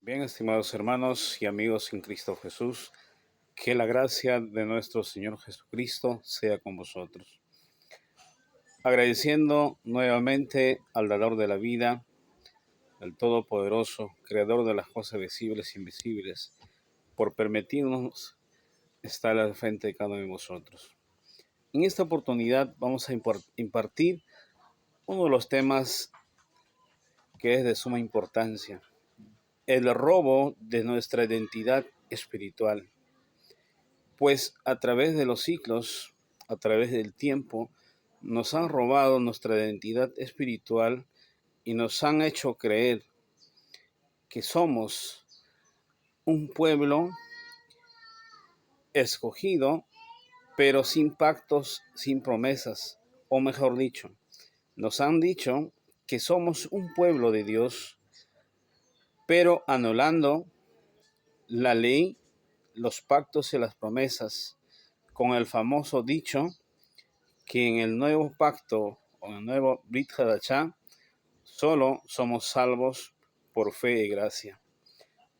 Bien, estimados hermanos y amigos en Cristo Jesús, que la gracia de nuestro Señor Jesucristo sea con vosotros. Agradeciendo nuevamente al dador de la vida, al Todopoderoso, Creador de las cosas visibles e invisibles, por permitirnos estar al frente de cada uno de vosotros. En esta oportunidad vamos a impartir uno de los temas que es de suma importancia, el robo de nuestra identidad espiritual. Pues a través de los siglos, a través del tiempo, nos han robado nuestra identidad espiritual y nos han hecho creer que somos un pueblo escogido, pero sin pactos, sin promesas, o mejor dicho, nos han dicho que somos un pueblo de Dios, pero anulando la ley, los pactos y las promesas, con el famoso dicho que en el nuevo pacto o en el nuevo Brit Hadashah solo somos salvos por fe y gracia.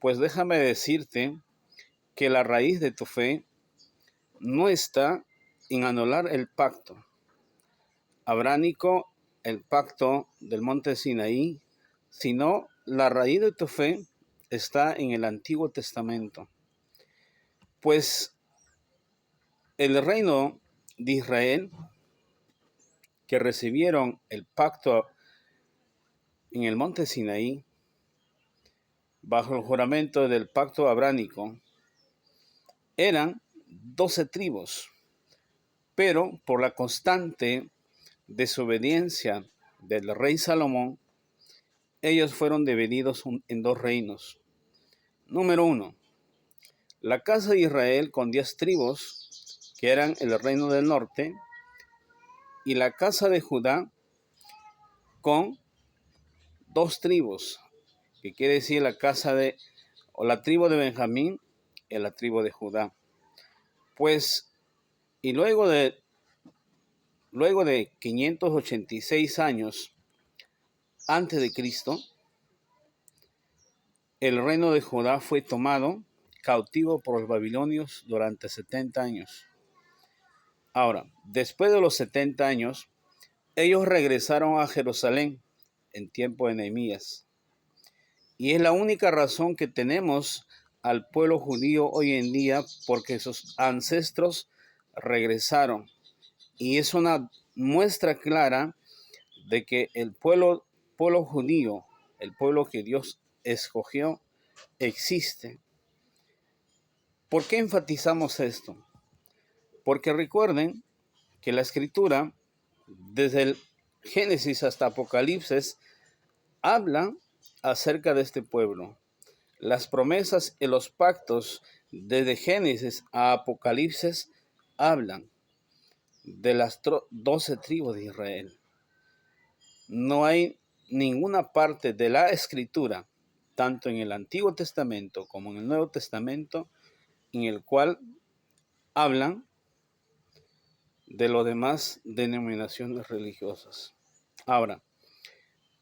Pues déjame decirte que la raíz de tu fe no está en anular el pacto abránico, el pacto del monte Sinaí, sino la raíz de tu fe está en el Antiguo Testamento. Pues el reino de Israel, que recibieron el pacto en el monte Sinaí, bajo el juramento del pacto abránico, eran 12 tribus, pero por la constante desobediencia del rey Salomón, ellos fueron divididos en dos reinos. Número 1, la casa de Israel con 10 tribus, que eran el reino del norte, y la casa de Judá con 2 tribus, que quiere decir la tribu de Benjamín y la tribu de Judá. Pues, y luego de 586 años antes de Cristo, el reino de Judá fue tomado cautivo por los babilonios durante 70 años. Ahora, después de los 70 años, ellos regresaron a Jerusalén en tiempo de Nehemías. Y es la única razón que tenemos al pueblo judío hoy en día, porque sus ancestros regresaron. Y es una muestra clara de que el pueblo judío, el pueblo que Dios escogió, existe. ¿Por qué enfatizamos esto? Porque recuerden que la Escritura, desde el Génesis hasta Apocalipsis, habla acerca de este pueblo. Las promesas y los pactos desde Génesis a Apocalipsis hablan de las 12 tribus de Israel. No hay ninguna parte de la Escritura, tanto en el Antiguo Testamento como en el Nuevo Testamento, en el cual hablan de los demás denominaciones religiosas. Ahora,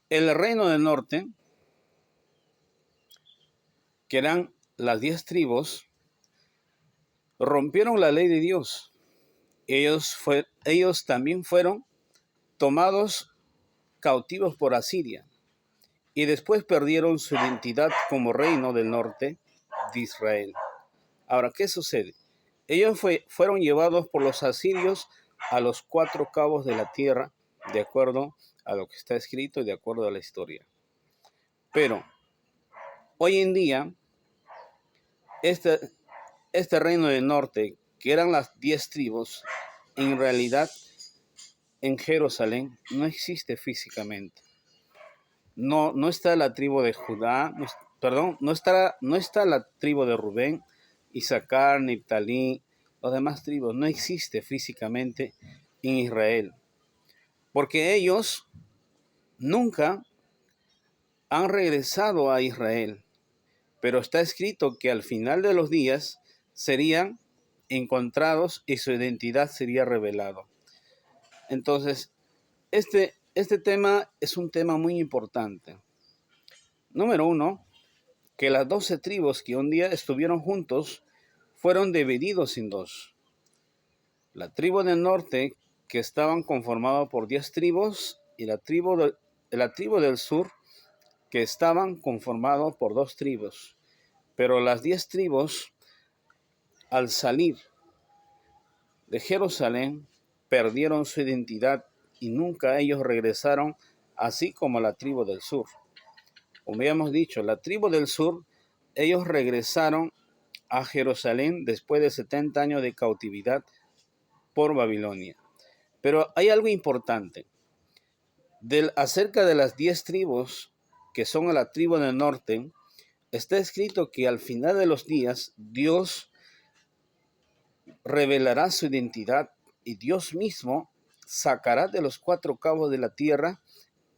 el reino del norte, que eran las 10 tribus, rompieron la ley de Dios. Ellos también fueron tomados cautivos por Asiria y después perdieron su identidad como reino del norte de Israel. Ahora, ¿qué sucede? Ellos fueron llevados por los asirios a los 4 cabos de la tierra, de acuerdo a lo que está escrito y de acuerdo a la historia. Pero hoy en día, este reino del norte, que eran las 10 tribus, en realidad en Jerusalén no existe físicamente. No está la tribu de Judá, no está la tribu de Rubén, Isaacar, Neftalí, los demás tribus, no existe físicamente en Israel. Porque ellos nunca han regresado a Israel. Pero está escrito que al final de los días serían encontrados y su identidad sería revelada. Entonces, este tema es un tema muy importante. Número 1, que las 12 tribus que un día estuvieron juntos fueron divididos en dos. La tribu del norte, que estaban conformadas por 10 tribus, y la tribu del sur, que estaban conformados por 2 tribus. Pero las 10 tribus, al salir de Jerusalén, perdieron su identidad y nunca ellos regresaron, así como la tribu del sur. Como habíamos dicho, la tribu del sur, ellos regresaron a Jerusalén después de 70 años de cautividad por Babilonia. Pero hay algo importante. Acerca de las 10 tribus, que son a la tribu del norte, está escrito que al final de los días, Dios revelará su identidad y Dios mismo sacará de los 4 cabos de la tierra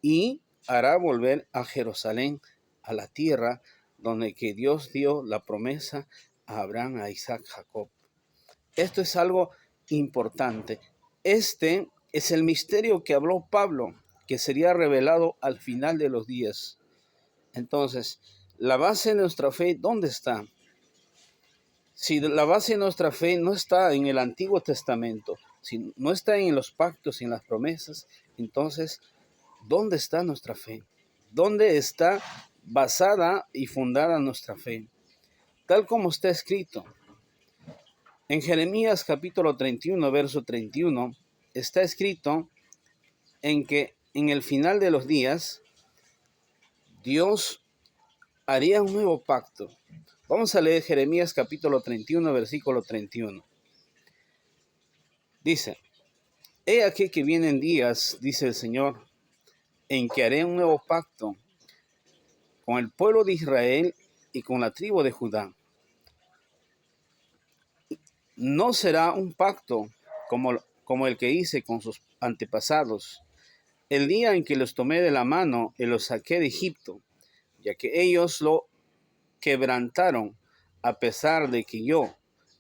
y hará volver a Jerusalén, a la tierra donde que Dios dio la promesa a Abraham, a Isaac, Jacob. Esto es algo importante. Este es el misterio que habló Pablo, que sería revelado al final de los días. Entonces, la base de nuestra fe, ¿dónde está? Si la base de nuestra fe no está en el Antiguo Testamento, si no está en los pactos, en las promesas, entonces, ¿dónde está nuestra fe? ¿Dónde está basada y fundada nuestra fe? Tal como está escrito. En Jeremías capítulo 31, verso 31, está escrito en que en el final de los días, Dios haría un nuevo pacto. Vamos a leer Jeremías capítulo 31, versículo 31. Dice, he aquí que vienen días, dice el Señor, en que haré un nuevo pacto con el pueblo de Israel y con la tribu de Judá. No será un pacto como el que hice con sus antepasados, el día en que los tomé de la mano y los saqué de Egipto, ya que ellos lo quebrantaron, a pesar de que yo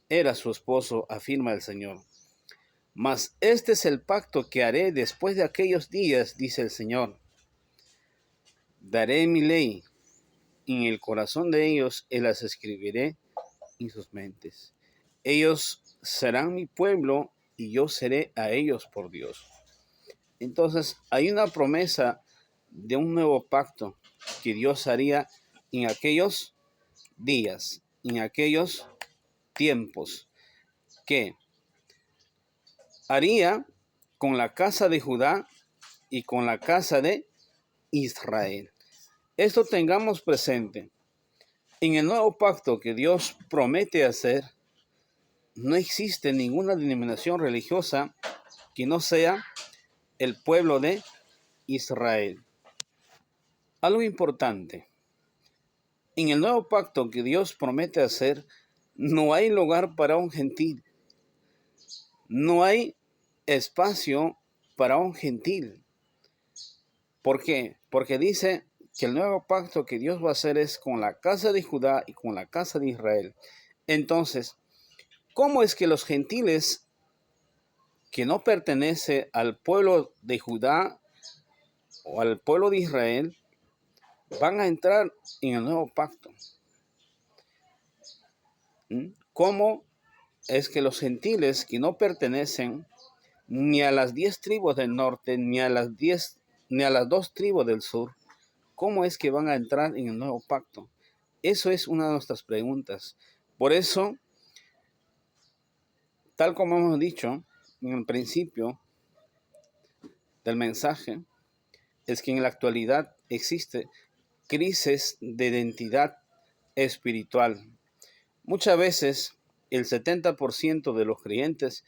era su esposo, afirma el Señor. Mas este es el pacto que haré después de aquellos días, dice el Señor. Daré mi ley en el corazón de ellos y las escribiré en sus mentes. Ellos serán mi pueblo y yo seré a ellos por Dios. Entonces hay una promesa de un nuevo pacto que Dios haría en aquellos días, en aquellos tiempos, que haría con la casa de Judá y con la casa de Israel. Esto tengamos presente. En el nuevo pacto que Dios promete hacer, no existe ninguna denominación religiosa que no sea el pueblo de Israel. Algo importante. En el nuevo pacto que Dios promete hacer, no hay lugar para un gentil. No hay espacio para un gentil. ¿Por qué? Porque dice que el nuevo pacto que Dios va a hacer es con la casa de Judá y con la casa de Israel. Entonces, ¿cómo es que los gentiles que no pertenecen al pueblo de Judá o al pueblo de Israel van a entrar en el nuevo pacto? ¿Cómo es que los gentiles que no pertenecen ni a las 10 tribus del norte, ni a las 2 tribus del sur, cómo es que van a entrar en el nuevo pacto? Eso es una de nuestras preguntas. Por eso, tal como hemos dicho en el principio del mensaje, es que en la actualidad existe crisis de identidad espiritual. Muchas veces el 70% de los creyentes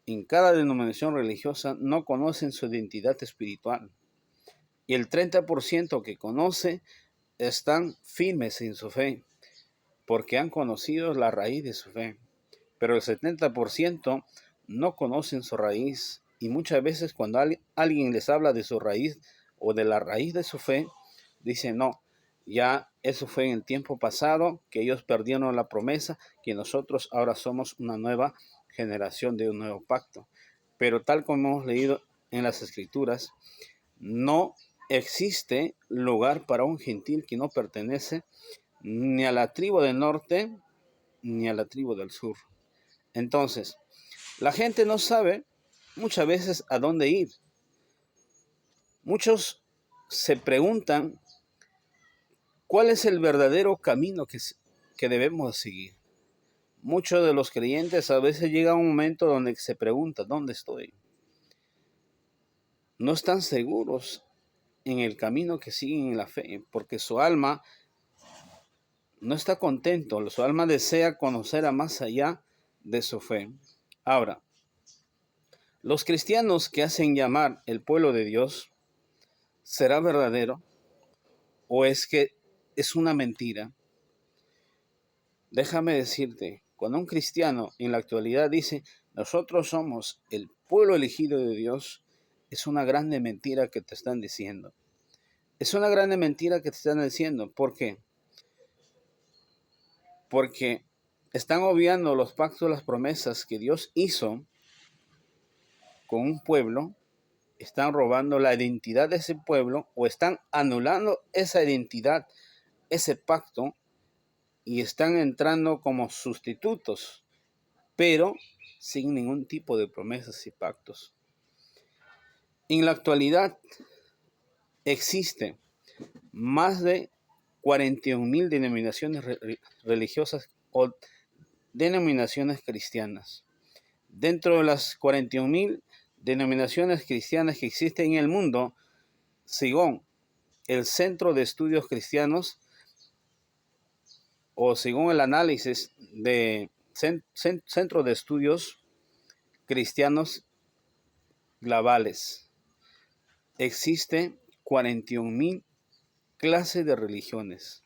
en cada denominación religiosa no conocen su identidad espiritual. Y el 30% que conoce están firmes en su fe, porque han conocido la raíz de su fe. Pero el 70% no conocen su raíz. Y muchas veces cuando alguien les habla de su raíz o de la raíz de su fe, dicen no, ya eso fue en el tiempo pasado, que ellos perdieron la promesa, que nosotros ahora somos una nueva generación de un nuevo pacto. Pero tal como hemos leído en las Escrituras, no existe lugar para un gentil que no pertenece ni a la tribu del norte, ni a la tribu del sur. Entonces, la gente no sabe muchas veces a dónde ir. Muchos se preguntan cuál es el verdadero camino que debemos seguir. Muchos de los creyentes a veces llega a un momento donde se preguntan, ¿dónde estoy? No están seguros en el camino que siguen en la fe, porque su alma no está contento, su alma desea conocer a más allá de su fe. Ahora, los cristianos que hacen llamar el pueblo de Dios, ¿será verdadero o es que es una mentira? Déjame decirte, cuando un cristiano en la actualidad dice, nosotros somos el pueblo elegido de Dios, es una grande mentira que te están diciendo. Es una grande mentira que te están diciendo. ¿Por qué? Porque están obviando los pactos, las promesas que Dios hizo con un pueblo, están robando la identidad de ese pueblo o están anulando esa identidad, ese pacto, y están entrando como sustitutos, pero sin ningún tipo de promesas y pactos. En la actualidad existe más de 41,000 denominaciones religiosas o denominaciones cristianas. Dentro de las 41,000 denominaciones cristianas que existen en el mundo, según el Centro de Estudios Cristianos o según el análisis de Centro de Estudios Cristianos Globales, existe 41,000 clases de religiones,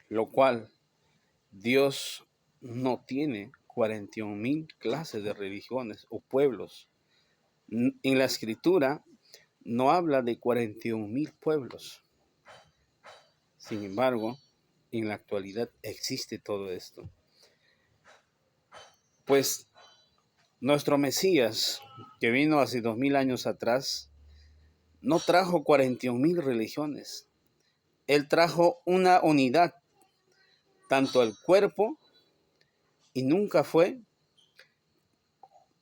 lo cual Dios no tiene 41,000 clases de religiones o pueblos. En la escritura no habla de 41,000 pueblos. Sin embargo, en la actualidad existe todo esto. Pues nuestro Mesías, que vino hace 2,000 años atrás, no trajo 41,000 religiones. Él trajo una unidad, tanto el cuerpo, y nunca fue,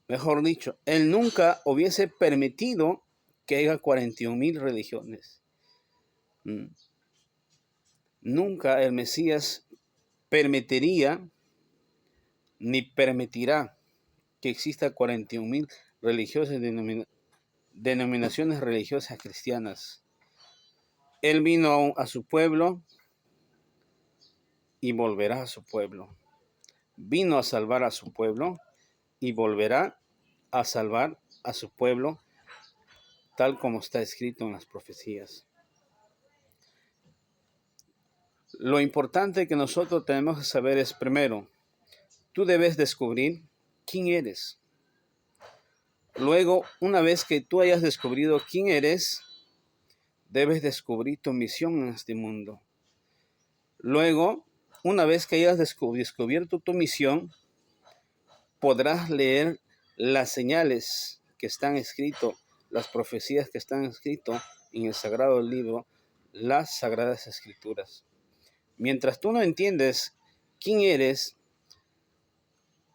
mejor dicho, él nunca hubiese permitido que haya 41,000 religiones. Nunca el Mesías permitiría ni permitirá que exista 41,000 religiosas denominaciones religiosas cristianas. Él vino a su pueblo y volverá a su pueblo. Vino a salvar a su pueblo y volverá a salvar a su pueblo, tal como está escrito en las profecías. Lo importante que nosotros tenemos que saber es, primero, tú debes descubrir quién eres. Luego, una vez que tú hayas descubierto quién eres, debes descubrir tu misión en este mundo. Luego, una vez que hayas descubierto tu misión, podrás leer las señales que están escritas, las profecías que están escritas en el sagrado libro, las sagradas escrituras. Mientras tú no entiendes quién eres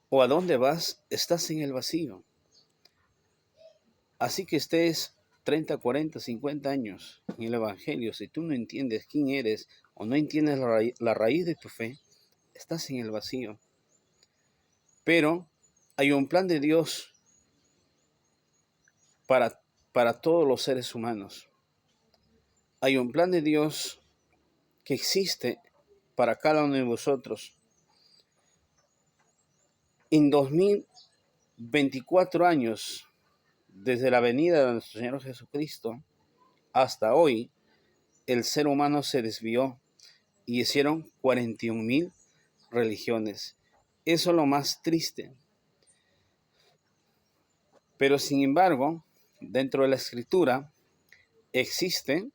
o a dónde vas, estás en el vacío. Así que estés 30, 40, 50 años en el Evangelio, si tú no entiendes quién eres o no entiendes la raíz de tu fe, estás en el vacío. Pero hay un plan de Dios para todos los seres humanos. Hay un plan de Dios que existe para cada uno de vosotros. En 2024 años, desde la venida de nuestro Señor Jesucristo hasta hoy, el ser humano se desvió y hicieron 41,000 religiones. Eso es lo más triste. Pero sin embargo, dentro de la Escritura existen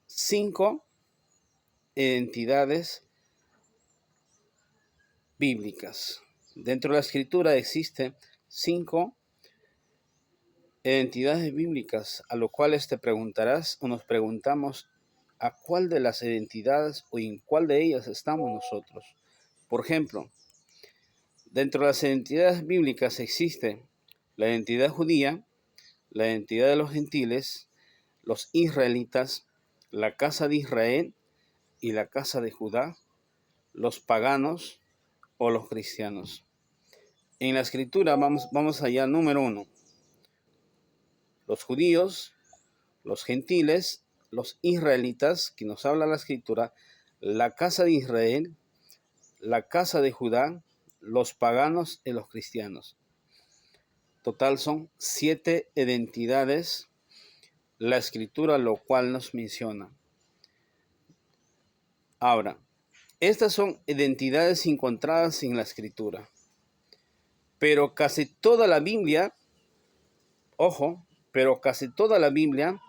5 identidades bíblicas. Dentro de la Escritura existen 5 identidades bíblicas, a lo cuales te preguntarás o nos preguntamos, a cuál de las identidades o en cuál de ellas estamos nosotros. Por ejemplo, dentro de las identidades bíblicas existe la identidad judía, la identidad de los gentiles, los israelitas, la casa de Israel y la casa de Judá, los paganos o los cristianos. En la escritura vamos allá, número 1. Los judíos, los gentiles, los israelitas, que nos habla la escritura, la casa de Israel, la casa de Judá, los paganos y los cristianos. Total son 7 identidades, la escritura lo cual nos menciona. Ahora, estas son identidades encontradas en la escritura, pero casi toda la Biblia, ojo, pero casi toda la Biblia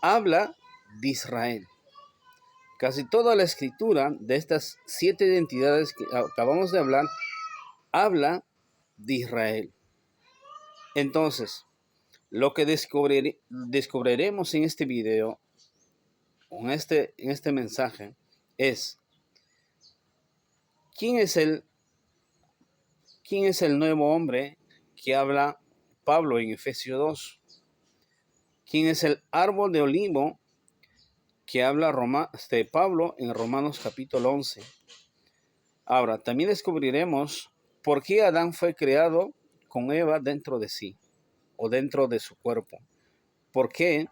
habla de Israel. Casi toda la escritura de estas 7 identidades que acabamos de hablar, habla de Israel. Entonces, lo que descubriremos en este video, en este mensaje, es ¿quién es el nuevo hombre que habla Pablo en Efesios 2? ¿Quién es el árbol de olivo que habla Pablo en Romanos capítulo 11? Ahora, también descubriremos por qué Adán fue creado con Eva dentro de sí o dentro de su cuerpo. ¿Por qué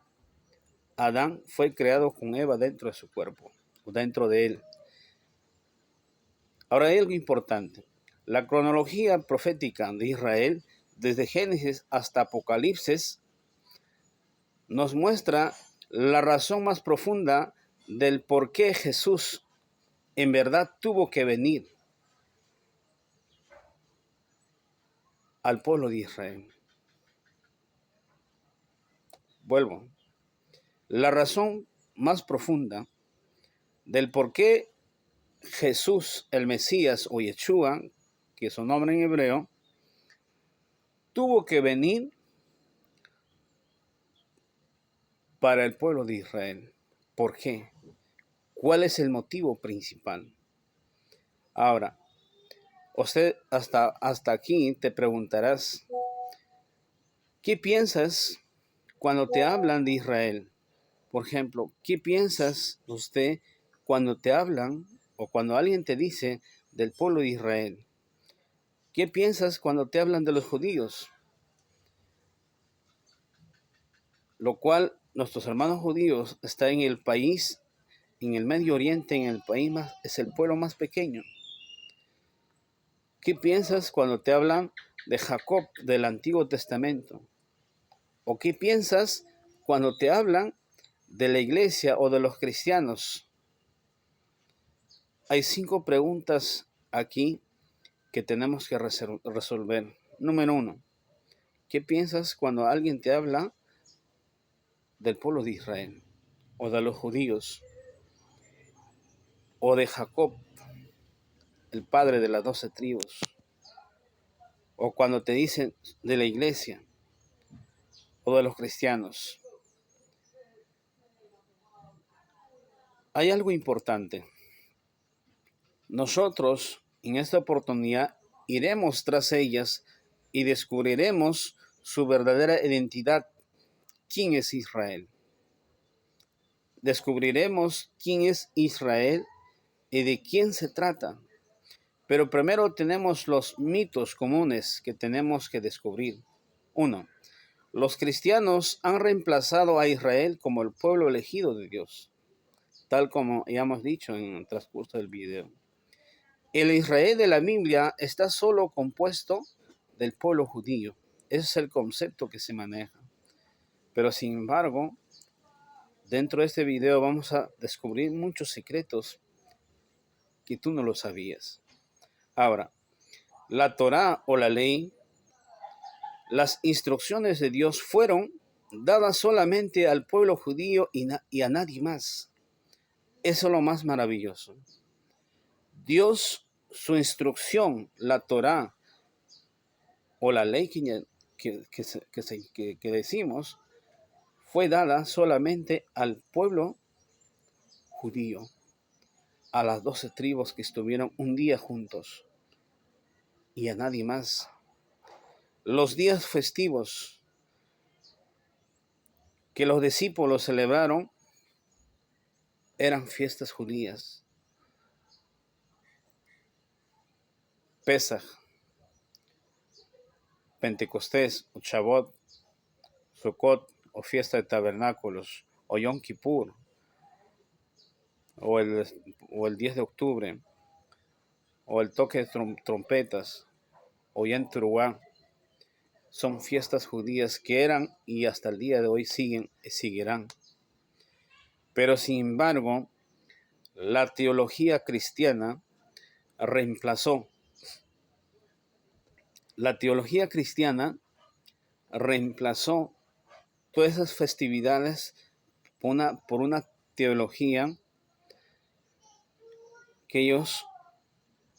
Adán fue creado con Eva dentro de su cuerpo o dentro de él? Ahora hay algo importante. La cronología profética de Israel, desde Génesis hasta Apocalipsis, nos muestra la razón más profunda del por qué Jesús en verdad tuvo que venir al pueblo de Israel. Vuelvo. La razón más profunda del por qué Jesús, el Mesías o Yeshua, que es su nombre en hebreo, tuvo que venir para el pueblo de Israel. ¿Por qué? ¿Cuál es el motivo principal? Ahora, usted hasta aquí te preguntarás, ¿qué piensas cuando te hablan de Israel? Por ejemplo, ¿qué piensas usted cuando te hablan o cuando alguien te dice del pueblo de Israel? ¿Qué piensas cuando te hablan de los judíos? Lo cual nuestros hermanos judíos están en el país, en el Medio Oriente, en el país más, es el pueblo más pequeño. ¿Qué piensas cuando te hablan de Jacob del Antiguo Testamento? ¿O qué piensas cuando te hablan de la iglesia o de los cristianos? Hay 5 preguntas aquí que tenemos que resolver. Número 1, ¿qué piensas cuando alguien te habla del pueblo de Israel o de los judíos o de Jacob, el padre de las 12 tribus? O cuando te dicen de la iglesia o de los cristianos. Hay algo importante. Nosotros en esta oportunidad iremos tras ellas y descubriremos su verdadera identidad. ¿Quién es Israel? Descubriremos quién es Israel y de quién se trata. Pero primero tenemos los mitos comunes que tenemos que descubrir. 1. Los cristianos han reemplazado a Israel como el pueblo elegido de Dios, tal como ya hemos dicho en el transcurso del video. El Israel de la Biblia está solo compuesto del pueblo judío. Ese es el concepto que se maneja. Pero sin embargo, dentro de este video vamos a descubrir muchos secretos que tú no lo sabías. Ahora, la Torá o la ley, las instrucciones de Dios fueron dadas solamente al pueblo judío y a nadie más. Eso es lo más maravilloso. Dios, su instrucción, la Torá o la ley que decimos, fue dada solamente al pueblo judío, a las 12 tribus que estuvieron un día juntos y a nadie más. Los días festivos que los discípulos celebraron eran fiestas judías. Pesaj, Pentecostés, o Shavuot, Sukkot, o fiesta de tabernáculos, o Yom Kippur, o el 10 de octubre, o el toque de trompetas, o Yom Teruah, son fiestas judías que eran y hasta el día de hoy siguen y seguirán. Pero sin embargo, la teología cristiana reemplazó todas esas festividades por una teología que ellos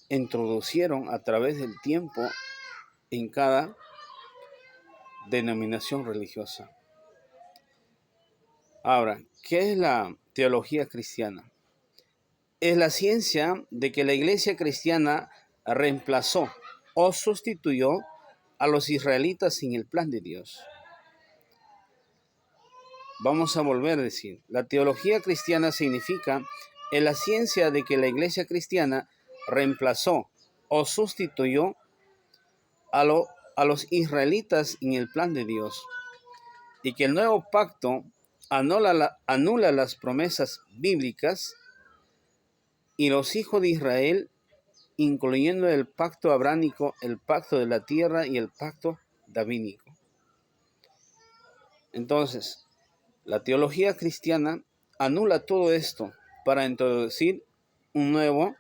introducieron a través del tiempo en cada denominación religiosa. Ahora, ¿qué es la teología cristiana? Es la ciencia de que la iglesia cristiana reemplazó o sustituyó a los israelitas en el plan de Dios. Vamos a volver a decir, la teología cristiana significa es la ciencia de que la iglesia cristiana reemplazó o sustituyó a los israelitas en el plan de Dios y que el nuevo pacto anula las promesas bíblicas y los hijos de Israel, incluyendo el pacto abránico, el pacto de la tierra y el pacto davídico. Entonces, la teología cristiana anula todo esto para introducir un nuevo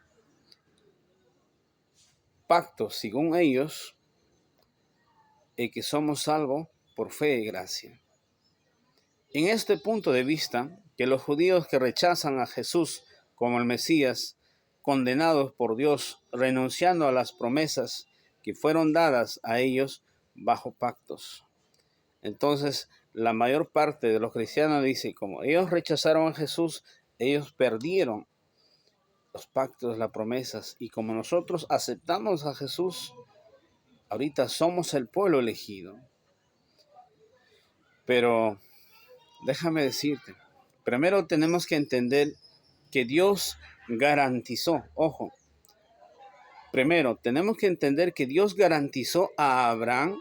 pacto, según ellos, y que somos salvos por fe y gracia. En este punto de vista, que los judíos que rechazan a Jesús como el Mesías, condenados por Dios, renunciando a las promesas que fueron dadas a ellos bajo pactos. Entonces, la mayor parte de los cristianos dice, como ellos rechazaron a Jesús, ellos perdieron los pactos, las promesas, y como nosotros aceptamos a Jesús, ahorita somos el pueblo elegido. Pero déjame decirte, primero tenemos que entender que Dios garantizó, primero tenemos que entender que Dios garantizó a Abraham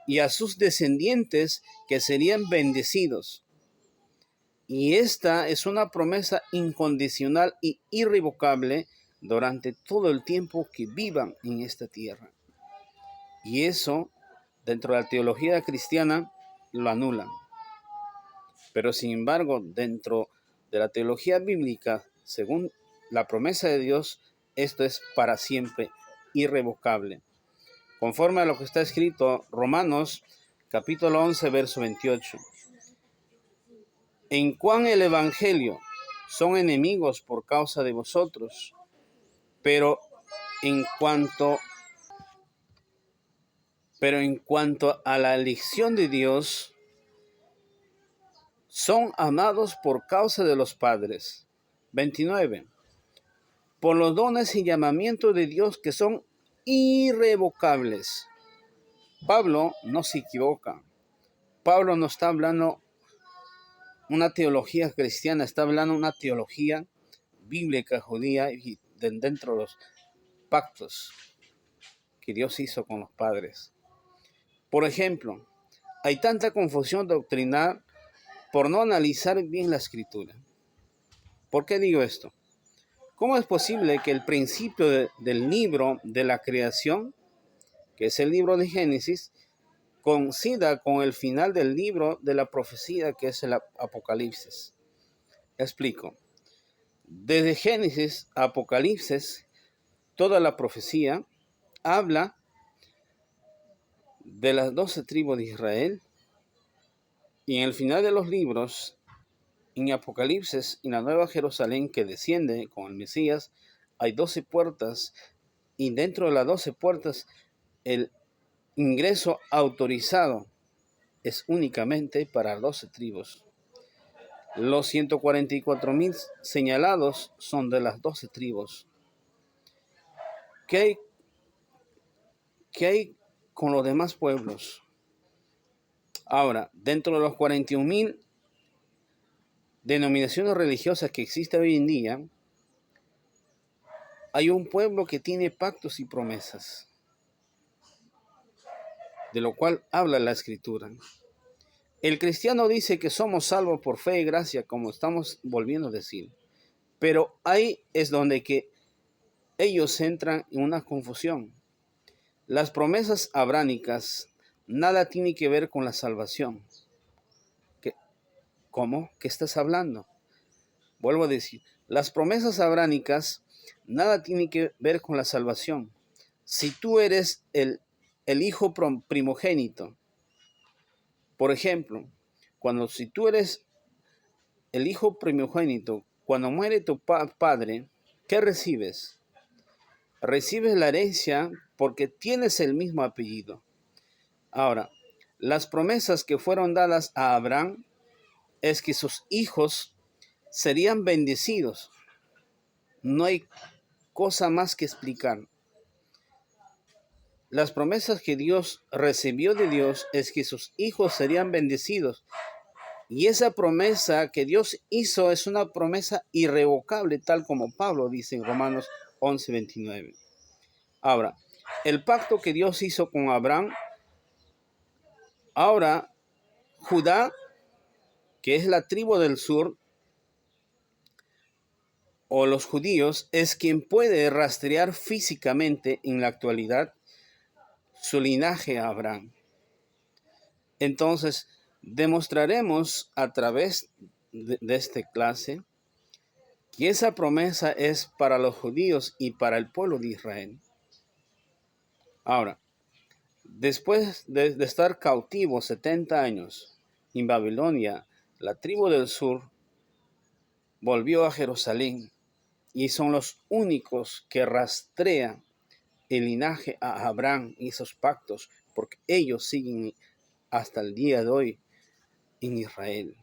y a sus descendientes que serían bendecidos. Y esta es una promesa incondicional y irrevocable durante todo el tiempo que vivan en esta tierra. Y eso, dentro de la teología cristiana, lo anulan. Pero sin embargo, dentro de la teología bíblica, según la promesa de Dios, esto es para siempre, irrevocable. Conforme a lo que está escrito, Romanos, capítulo 11, verso 28. En cuán el evangelio son enemigos por causa de vosotros, pero en cuanto a la elección de Dios, son amados por causa de los padres. 29. Por los dones y llamamientos de Dios que son irrevocables. Pablo no se equivoca. Pablo no está hablando una teología cristiana, está hablando una teología bíblica judía y dentro de los pactos que Dios hizo con los padres. Por ejemplo, hay tanta confusión doctrinal por no analizar bien la escritura. ¿Por qué digo esto? ¿Cómo es posible que el principio del libro de la creación, que es el libro de Génesis, coincida con el final del libro de la profecía, que es el Apocalipsis? Explico. Desde Génesis a Apocalipsis, toda la profecía habla de las 12 tribus de Israel, y en el final de los libros, en Apocalipsis, en la Nueva Jerusalén que desciende con el Mesías, hay 12 puertas, y dentro de las 12 puertas, el ingreso autorizado es únicamente para 12 tribus. Los 144,000 señalados son de las 12 tribus. ¿Qué hay, qué hay con los demás pueblos? Ahora, dentro de los 41,000 denominaciones religiosas que existen hoy en día, hay un pueblo que tiene pactos y promesas, de lo cual habla la Escritura. El cristiano dice que somos salvos por fe y gracia, como estamos volviendo a decir. Pero ahí es donde que ellos entran en una confusión. Las promesas abránicas nada tiene que ver con la salvación. ¿Cómo? ¿Qué estás hablando? Vuelvo a decir, las promesas abránicas nada tiene que ver con la salvación. Si tú eres el hijo primogénito, por ejemplo, si tú eres el hijo primogénito, cuando muere tu padre, ¿qué recibes? Recibes la herencia porque tienes el mismo apellido. Ahora, las promesas que fueron dadas a Abraham es que sus hijos serían bendecidos. No hay cosa más que explicar. Las promesas que Dios recibió de Dios es que sus hijos serían bendecidos. Y esa promesa que Dios hizo es una promesa irrevocable, tal como Pablo dice en Romanos 11:29. Ahora, el pacto que Dios hizo con Abraham, ahora Judá, que es la tribu del sur, o los judíos, es quien puede rastrear físicamente en la actualidad su linaje a Abraham. Entonces, demostraremos a través de esta clase que esa promesa es para los judíos y para el pueblo de Israel. Ahora, después de estar cautivos 70 años en Babilonia, la tribu del sur volvió a Jerusalén y son los únicos que rastrean el linaje a Abraham y esos pactos, porque ellos siguen hasta el día de hoy en Israel.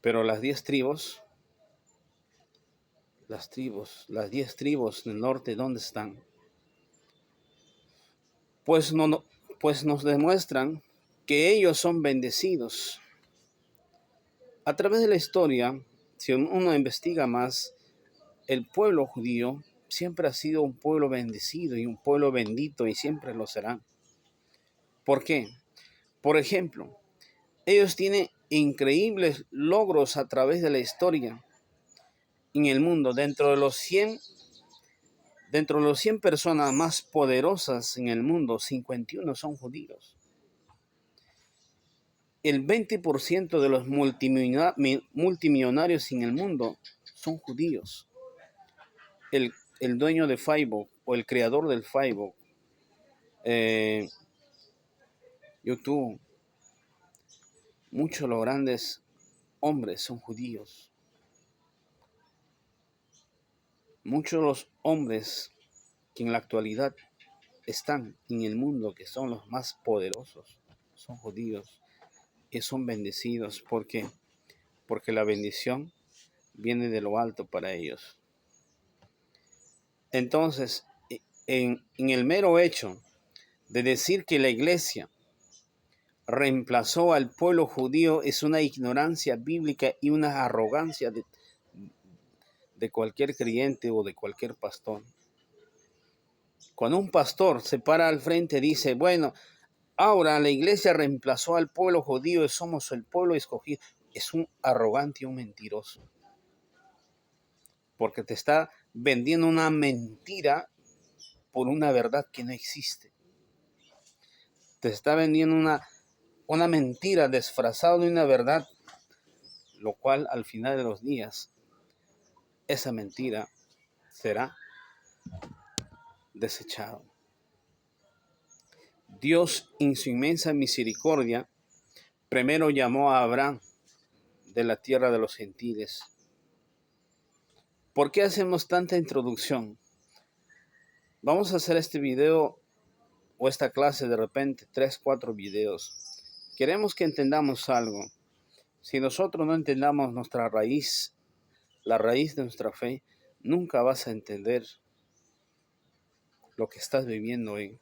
Pero las 10 tribus, las 10 tribus del norte, ¿dónde están? Pues nos demuestran que ellos son bendecidos. A través de la historia, si uno investiga más, el pueblo judío siempre ha sido un pueblo bendecido y un pueblo bendito y siempre lo será. ¿Por qué? Por ejemplo, ellos tienen increíbles logros a través de la historia en el mundo. Dentro de los 100 personas más poderosas en el mundo, 51 son judíos. El 20% de los multimillonarios en el mundo son judíos. El dueño de Facebook o el creador del Facebook, YouTube, muchos de los grandes hombres son judíos. Muchos de los hombres que en la actualidad están en el mundo, que son los más poderosos, son judíos y son bendecidos. ¿Por qué? Porque la bendición viene de lo alto para ellos. Entonces, en el mero hecho de decir que la iglesia reemplazó al pueblo judío es una ignorancia bíblica y una arrogancia de cualquier creyente o de cualquier pastor. Cuando un pastor se para al frente y dice, bueno, ahora la iglesia reemplazó al pueblo judío y somos el pueblo escogido, es un arrogante y un mentiroso. Porque te está vendiendo una mentira por una verdad que no existe. Te está vendiendo una mentira disfrazada de una verdad, lo cual al final de los días, esa mentira será desechada. Dios, en su inmensa misericordia, primero llamó a Abraham de la tierra de los gentiles. ¿Por qué hacemos tanta introducción? Vamos a hacer este video o esta clase de repente 3, 4 videos. Queremos que entendamos algo. Si nosotros no entendamos nuestra raíz, la raíz de nuestra fe, nunca vas a entender lo que estás viviendo hoy.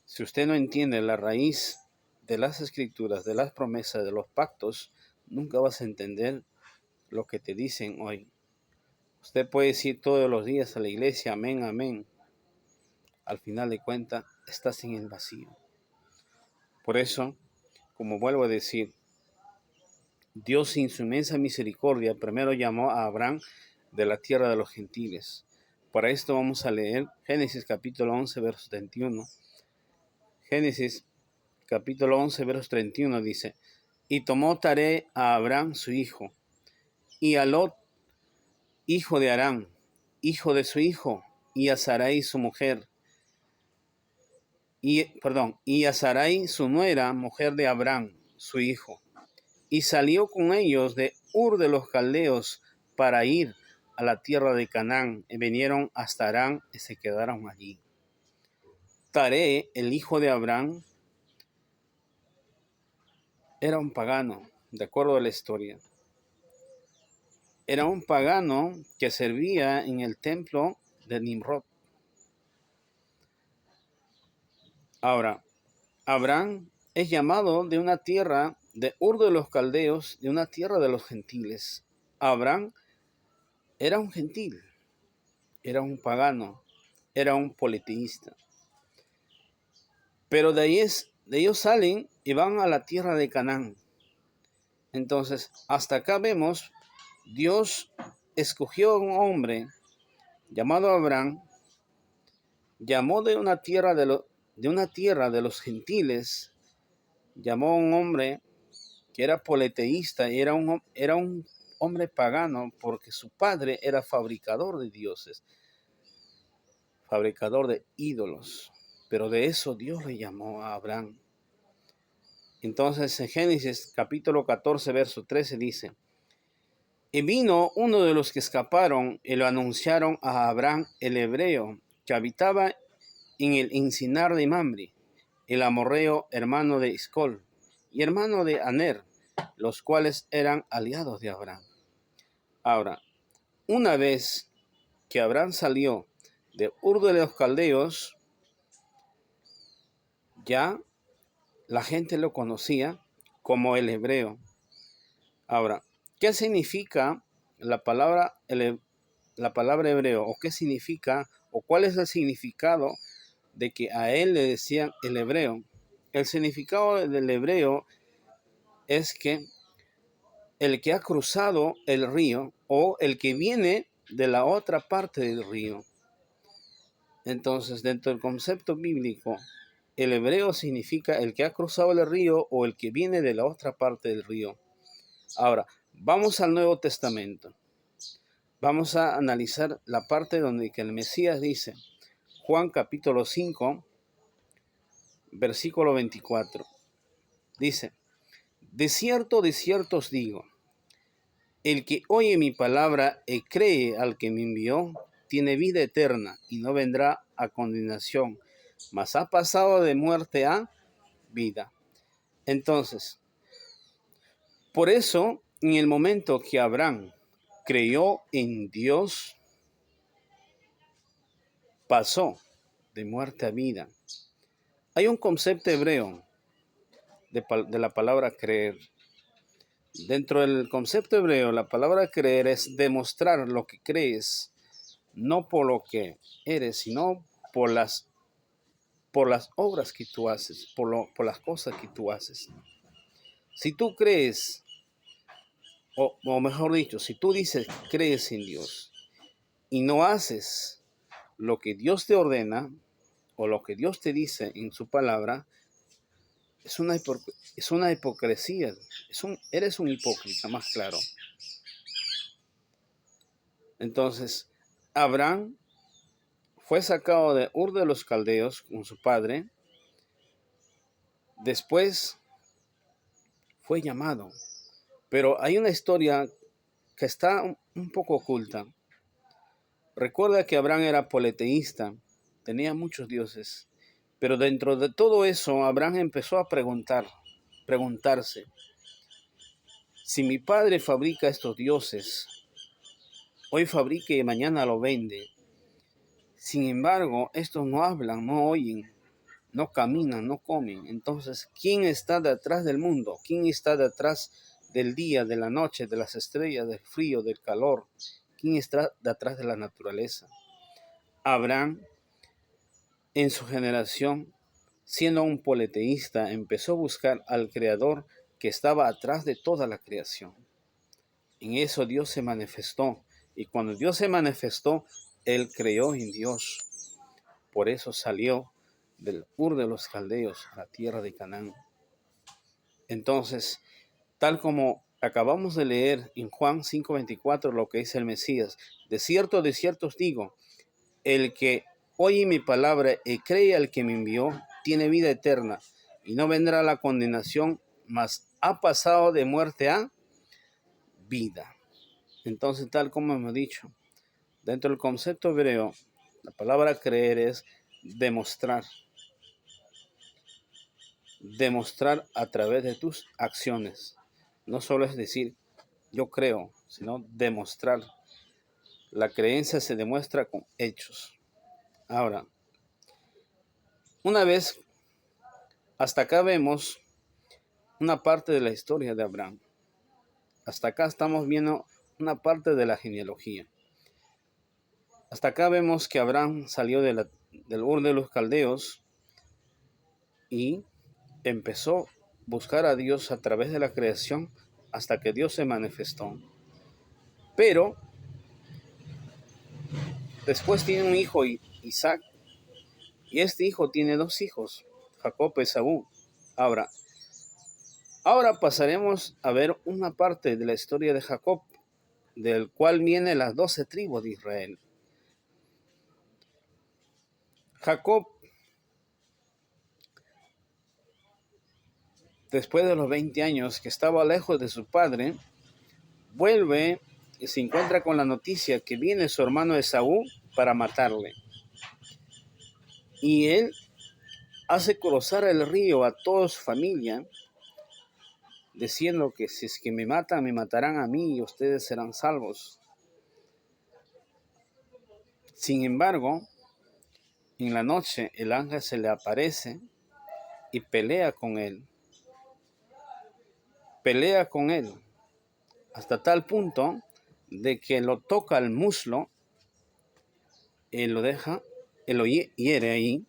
Si usted no entiende la raíz de las escrituras, de las promesas, de los pactos, nunca vas a entender lo que te dicen hoy. Usted puede decir todos los días a la iglesia, amén, amén. Al final de cuentas, estás en el vacío. Por eso, como vuelvo a decir, Dios en su inmensa misericordia primero llamó a Abraham de la tierra de los gentiles. Para esto vamos a leer Génesis capítulo 11, verso 31. Génesis capítulo 11, verso 31 dice, y tomó Taré a Abraham su hijo, y a Lot, hijo de Harán, hijo de su hijo, y a Sarai su mujer, y a Sarai su nuera, mujer de Abraham, su hijo. Y salió con ellos de Ur de los Caldeos para ir a la tierra de Canaán, y vinieron hasta Harán y se quedaron allí. Taré, el hijo de Abraham, era un pagano, de acuerdo a la historia. Era un pagano que servía en el templo de Nimrod. Ahora, Abraham es llamado de una tierra de Ur de los Caldeos, de una tierra de los gentiles. Abraham era un gentil, era un pagano, era un politeísta. Pero de ellos salen y van a la tierra de Canaán. Entonces, hasta acá vemos, Dios escogió a un hombre llamado Abraham, llamó de una tierra de los gentiles, llamó a un hombre que era politeísta y era un hombre pagano porque su padre era fabricador de dioses, fabricador de ídolos. Pero de eso Dios le llamó a Abraham. Entonces en Génesis capítulo 14, verso 13 dice, y vino uno de los que escaparon y lo anunciaron a Abraham el hebreo, que habitaba en el encinar de Mamre, el amorreo hermano de Escol y hermano de Aner, los cuales eran aliados de Abraham. Ahora, una vez que Abraham salió de Ur de los Caldeos, ya la gente lo conocía como el hebreo. Ahora, ¿qué significa la palabra hebreo? ¿O qué significa, o cuál es el significado de que a él le decían el hebreo? El significado del hebreo es que el que ha cruzado el río o el que viene de la otra parte del río. Entonces, dentro del concepto bíblico, el hebreo significa el que ha cruzado el río o el que viene de la otra parte del río. Ahora, vamos al Nuevo Testamento. Vamos a analizar la parte donde que el Mesías dice, Juan capítulo 5, versículo 24. Dice, de cierto os digo, el que oye mi palabra y cree al que me envió, tiene vida eterna y no vendrá a condenación, mas ha pasado de muerte a vida. Entonces, por eso, en el momento que Abraham creyó en Dios, pasó de muerte a vida. Hay un concepto hebreo de la palabra creer. Dentro del concepto hebreo, la palabra creer es demostrar lo que crees, no por lo que eres, sino por las obras que tú haces, por las cosas que tú haces. Si tú crees, o mejor dicho, si tú dices crees en Dios y no haces lo que Dios te ordena o lo que Dios te dice en su palabra, es una hipocresía, eres un hipócrita, más claro. Entonces, Abraham fue sacado de Ur de los Caldeos con su padre. Después fue llamado. Pero hay una historia que está un poco oculta. Recuerda que Abraham era politeísta, tenía muchos dioses. Pero dentro de todo eso, Abraham empezó a preguntarse, Si mi padre fabrica estos dioses, hoy fabrica y mañana lo vende. Sin embargo, estos no hablan, no oyen, no caminan, no comen. Entonces, ¿quién está detrás del mundo? ¿Quién está detrás del día, de la noche, de las estrellas, del frío, del calor? ¿Quién está detrás de la naturaleza? Abraham, en su generación, siendo un politeísta, empezó a buscar al Creador que estaba atrás de toda la creación. En eso Dios se manifestó. Y cuando Dios se manifestó, él creyó en Dios. Por eso salió del Ur de los Caldeos a la tierra de Canaán. Entonces, tal como acabamos de leer en Juan 5:24 lo que dice el Mesías, de cierto os digo, el que oye mi palabra y cree al que me envió, tiene vida eterna y no vendrá la condenación, mas ha pasado de muerte a vida. Entonces, tal como hemos dicho, dentro del concepto hebreo, la palabra creer es demostrar. Demostrar a través de tus acciones. No solo es decir, yo creo, sino demostrar. La creencia se demuestra con hechos. Ahora, una vez, hasta acá vemos una parte de la historia de Abraham. Hasta acá estamos viendo una parte de la genealogía. Hasta acá vemos que Abraham salió del Ur de los Caldeos y empezó a buscar a Dios a través de la creación hasta que Dios se manifestó. Pero después tiene un hijo, Isaac, y este hijo tiene dos hijos, Jacob y Esaú. Ahora pasaremos a ver una parte de la historia de Jacob, del cual vienen las 12 tribus de Israel. Jacob, después de los 20 años que estaba lejos de su padre, vuelve y se encuentra con la noticia que viene su hermano Esaú para matarle. Y él hace cruzar el río a toda su familia, diciendo que si es que me matan, me matarán a mí y ustedes serán salvos. Sin embargo, en la noche el ángel se le aparece y pelea con él. Pelea con él hasta tal punto de que lo toca al muslo, él lo deja, él lo hiere ahí.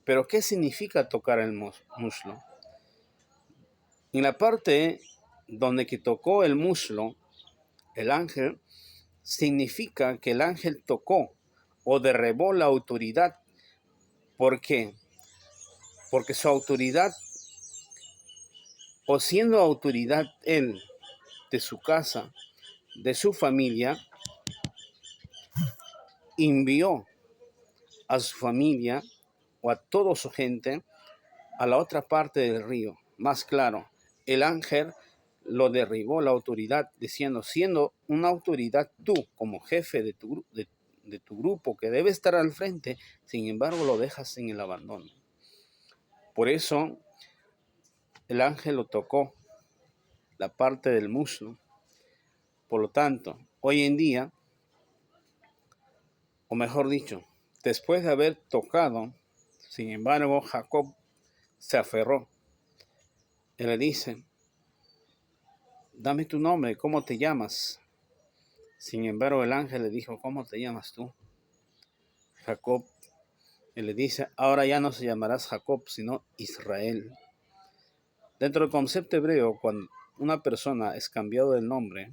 Pero ¿qué significa tocar el muslo? En la parte donde que tocó el muslo, el ángel, significa que el ángel tocó o derribó la autoridad. ¿Por qué? Porque su autoridad, o siendo autoridad él de su casa, de su familia, envió a su familia o a toda su gente a la otra parte del río. Más claro, el ángel lo derribó la autoridad, diciendo, siendo una autoridad tú como jefe de tu grupo que debe estar al frente, sin embargo lo dejas en el abandono. Por eso el ángel lo tocó la parte del muslo. Por lo tanto, hoy en día, o mejor dicho, después de haber tocado, sin embargo, Jacob se aferró. Él le dice, dame tu nombre, ¿cómo te llamas? Sin embargo, el ángel le dijo, ¿cómo te llamas tú? Jacob. Él le dice, ahora ya no se llamarás Jacob, sino Israel. Dentro del concepto hebreo, cuando una persona es cambiado del nombre,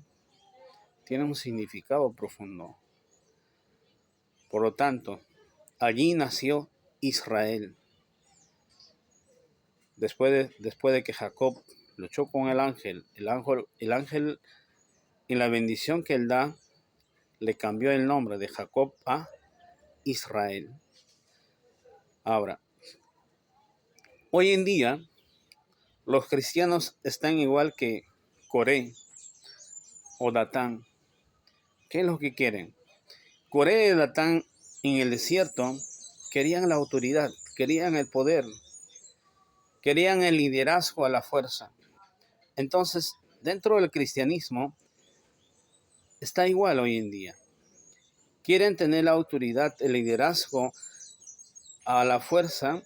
tiene un significado profundo. Por lo tanto, allí nació Israel. Después de que Jacob luchó con el ángel en la bendición que él da, le cambió el nombre de Jacob a Israel. Ahora, hoy en día, los cristianos están igual que Coré o Datán. ¿Qué es lo que quieren? Coré y Datán en el desierto querían la autoridad, querían el poder, querían el liderazgo a la fuerza. Entonces, dentro del cristianismo está igual hoy en día. Quieren tener la autoridad, el liderazgo a la fuerza,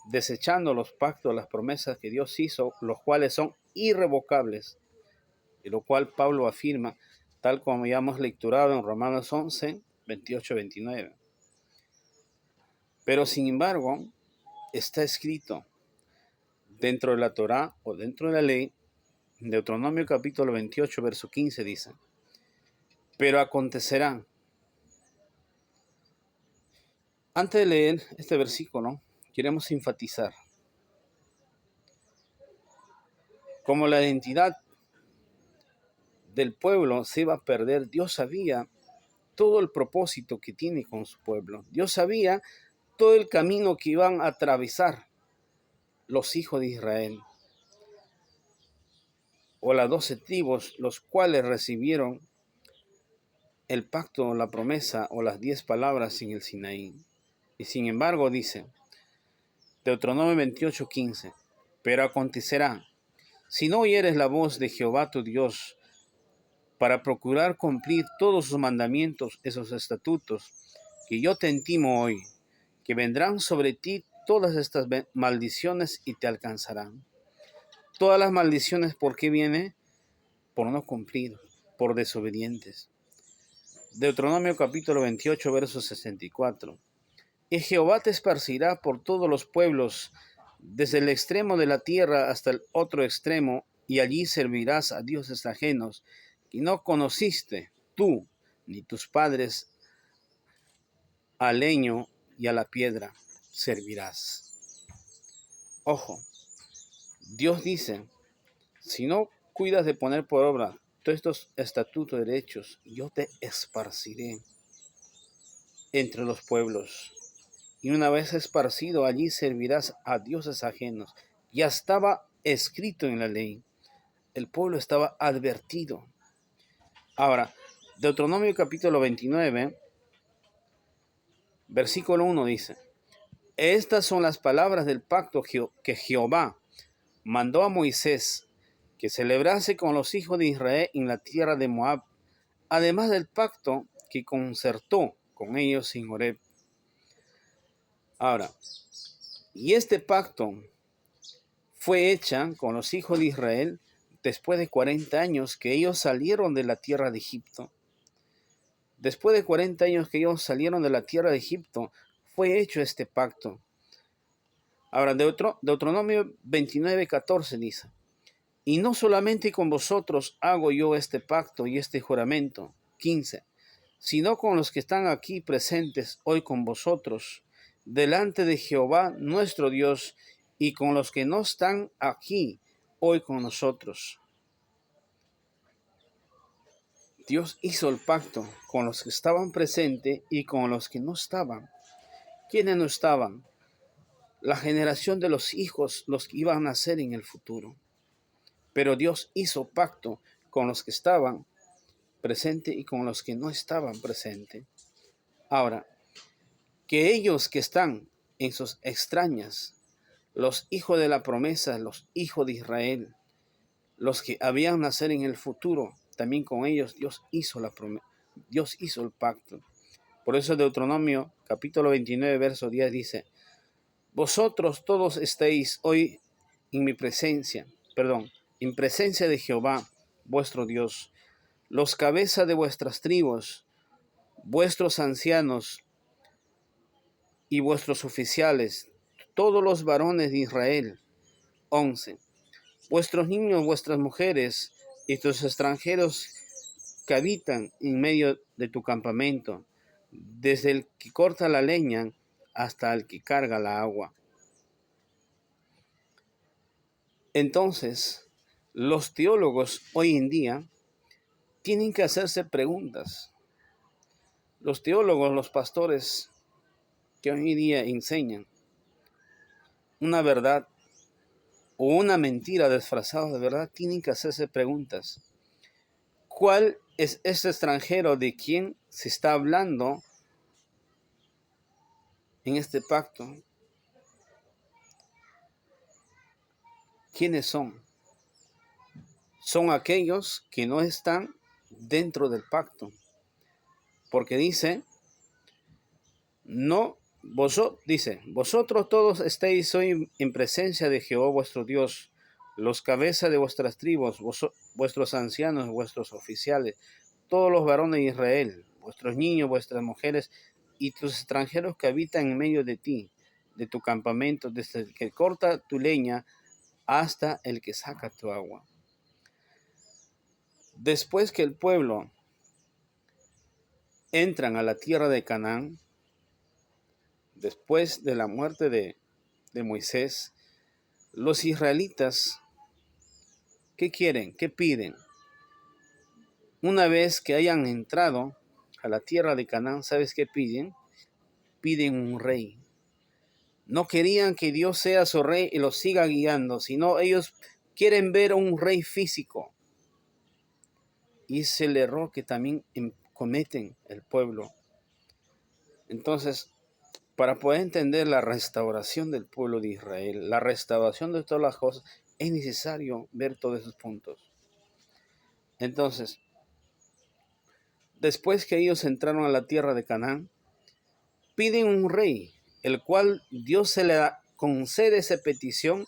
desechando los pactos, las promesas que Dios hizo, los cuales son irrevocables, y lo cual Pablo afirma, tal como ya hemos lecturado en Romanos 11, 28, 29. Pero sin embargo, está escrito dentro de la Torá o dentro de la ley, Deuteronomio capítulo 28, verso 15 dice, pero acontecerá. Antes de leer este versículo, queremos enfatizar como la identidad del pueblo se iba a perder. Dios sabía todo el propósito que tiene con su pueblo. Dios sabía todo el camino que iban a atravesar los hijos de Israel, o las 12 tribus, los cuales recibieron el pacto, la promesa o las 10 palabras en el Sinaí. Y sin embargo dice, Deuteronomio 28:15, pero acontecerá, si no oyeres la voz de Jehová tu Dios, para procurar cumplir todos sus mandamientos, esos estatutos, que yo te intimo hoy, que vendrán sobre ti todas estas maldiciones y te alcanzarán. Todas las maldiciones, ¿por qué viene? Por no cumplir, por desobedientes. Deuteronomio capítulo 28, verso 64. Y Jehová te esparcirá por todos los pueblos, desde el extremo de la tierra hasta el otro extremo, y allí servirás a dioses ajenos, que no conociste tú ni tus padres, al leño y a la piedra servirás. Ojo, Dios dice, si no cuidas de poner por obra todos estos estatutos, derechos, yo te esparciré entre los pueblos. Y una vez esparcido, allí servirás a dioses ajenos. Ya estaba escrito en la ley. El pueblo estaba advertido. Ahora, Deuteronomio capítulo 29, versículo 1 dice, estas son las palabras del pacto que Jehová mandó a Moisés, que celebrase con los hijos de Israel en la tierra de Moab, además del pacto que concertó con ellos en Horeb. Ahora, y este pacto fue hecha con los hijos de Israel después de 40 años que ellos salieron de la tierra de Egipto. Después de 40 años que ellos salieron de la tierra de Egipto, fue hecho este pacto. Ahora, Deuteronomio 29:14 dice, y no solamente con vosotros hago yo este pacto y este juramento, 15, sino con los que están aquí presentes hoy con vosotros, delante de Jehová nuestro Dios, y con los que no están aquí hoy con nosotros. Dios hizo el pacto con los que estaban presentes y con los que no estaban. ¿Quiénes no estaban? La generación de los hijos, los que iban a nacer en el futuro. Pero Dios hizo pacto con los que estaban presentes y con los que no estaban presentes. Ahora, que ellos que están en sus extrañas, los hijos de la promesa, los hijos de Israel, los que habían nacer en el futuro, también con ellos Dios hizo la promesa, Dios hizo el pacto. Por eso Deuteronomio capítulo 29, verso 10 dice, vosotros todos estáis hoy en mi presencia, en presencia de Jehová, vuestro Dios, los cabezas de vuestras tribus, vuestros ancianos y vuestros oficiales, todos los varones de Israel. 11. Vuestros niños, vuestras mujeres y tus extranjeros que habitan en medio de tu campamento, desde el que corta la leña hasta el que carga la agua. Entonces, los teólogos hoy en día tienen que hacerse preguntas. Los teólogos, los pastores que hoy en día enseñan una verdad o una mentira disfrazada de verdad, tienen que hacerse preguntas. ¿Cuál es ese extranjero de quien se está hablando en este pacto? ¿Quiénes son? son aquellos que no están dentro del pacto. Porque dice, vosotros todos estáis hoy en presencia de Jehová vuestro Dios, los cabezas de vuestras tribus, vuestros ancianos, vuestros oficiales, todos los varones de Israel, vuestros niños, vuestras mujeres y tus extranjeros que habitan en medio de ti, de tu campamento, desde el que corta tu leña hasta el que saca tu agua. Después que el pueblo entran a la tierra de Canaán, después de la muerte de Moisés, los israelitas, ¿qué quieren? ¿Qué piden? Una vez que hayan entrado a la tierra de Canaán, ¿sabes qué piden? Piden un rey. No querían que Dios sea su rey y los siga guiando, sino ellos quieren ver un rey físico. Y es el error que también cometen el pueblo. Entonces, para poder entender la restauración del pueblo de Israel, la restauración de todas las cosas, es necesario ver todos esos puntos. Entonces, después que ellos entraron a la tierra de Canaán, piden un rey, el cual Dios se le concede esa petición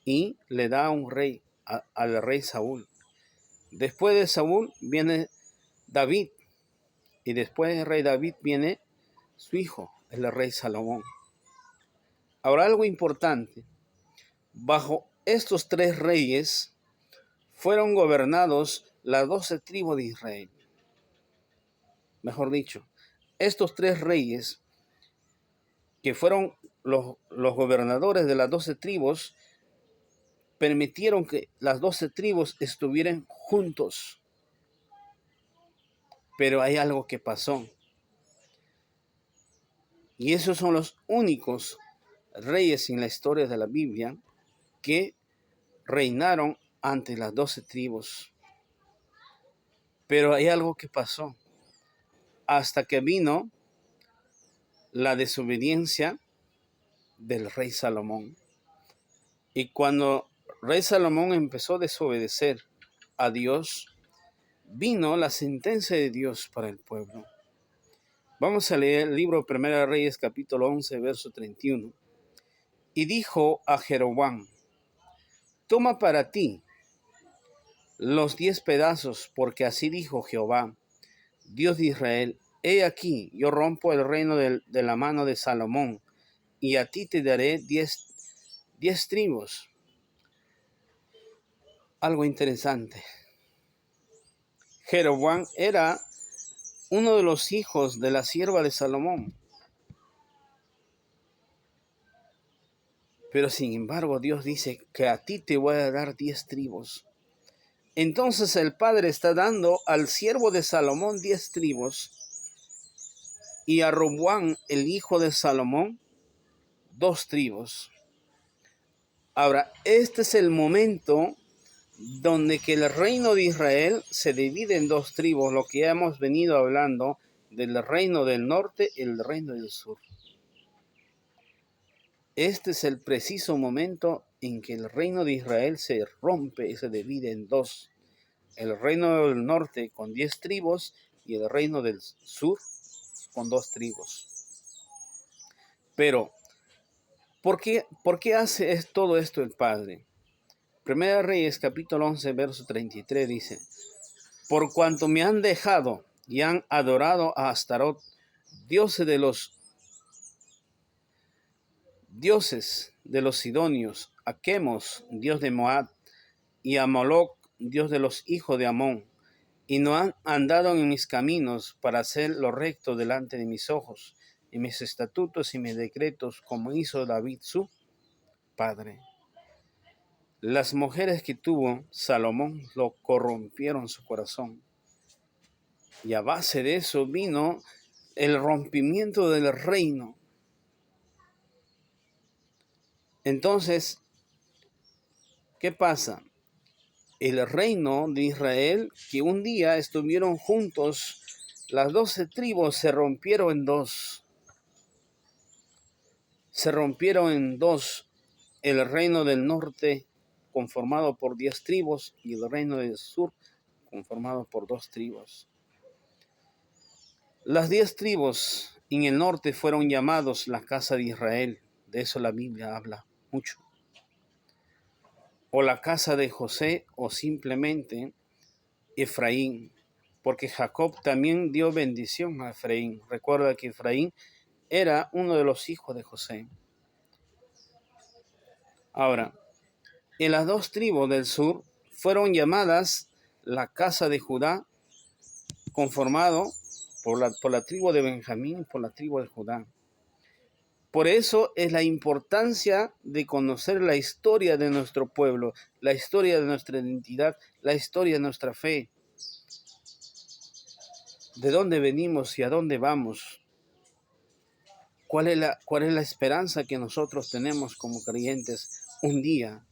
y le da un rey, al rey Saúl. Después de Saúl viene David, y después del rey David viene su hijo, el rey Salomón. Ahora, algo importante, bajo estos 3 reyes fueron gobernados las 12 tribus de Israel. Mejor dicho, estos 3 reyes que fueron los gobernadores de las 12 tribus, permitieron que las 12 tribus estuvieran juntos. Pero hay algo que pasó. Y esos son los únicos reyes en la historia de la Biblia que reinaron ante las 12 tribus. Pero hay algo que pasó. Hasta que vino la desobediencia del rey Salomón. Y cuando rey Salomón empezó a desobedecer a Dios, vino la sentencia de Dios para el pueblo. Vamos a leer el libro de 1 Reyes, capítulo 11, verso 31. Y dijo a Jeroboam, toma para ti los 10 pedazos, porque así dijo Jehová, Dios de Israel, he aquí, yo rompo el reino de la mano de Salomón, y a ti te daré 10 tribus. Algo interesante. Jeroboam era uno de los hijos de la sierva de Salomón. Pero sin embargo, Dios dice que a ti te voy a dar 10 tribus. Entonces el padre está dando al siervo de Salomón 10 tribus y a Roboam, el hijo de Salomón, 2 tribus. Ahora, este es el momento donde que el reino de Israel se divide en 2 tribus, lo que ya hemos venido hablando del reino del norte y el reino del sur. Este es el preciso momento en que el reino de Israel se rompe y se divide en 2. El reino del norte con 10 tribus y el reino del sur con 2 tribus. Pero, ¿por qué hace todo esto el Padre? Primera Reyes, capítulo 11, verso 33 dice, por cuanto me han dejado y han adorado a Astarot, dioses de los sidonios, a Quemos, dios de Moab, y a Moloc, dios de los hijos de Amón, y no han andado en mis caminos para hacer lo recto delante de mis ojos, y mis estatutos y mis decretos, como hizo David su padre. Las mujeres que tuvo Salomón lo corrompieron su corazón. Y a base de eso vino el rompimiento del reino. Entonces, ¿qué pasa? El reino de Israel, que un día estuvieron juntos, las 12 tribus se rompieron en 2. Se rompieron en 2 el reino del norte conformado por 10 tribus, y el reino del sur conformado por 2 tribus. Las 10 tribus en el norte fueron llamados la casa de Israel. De eso la Biblia habla mucho. O la casa de José, o simplemente Efraín, porque Jacob también dio bendición a Efraín. Recuerda que Efraín era uno de los hijos de José. Ahora, en las 2 tribus del sur fueron llamadas la casa de Judá, conformado por la tribu de Benjamín y por la tribu de Judá. Por eso es la importancia de conocer la historia de nuestro pueblo, la historia de nuestra identidad, la historia de nuestra fe. ¿De dónde venimos y a dónde vamos? ¿Cuál es la esperanza que nosotros tenemos como creyentes un día,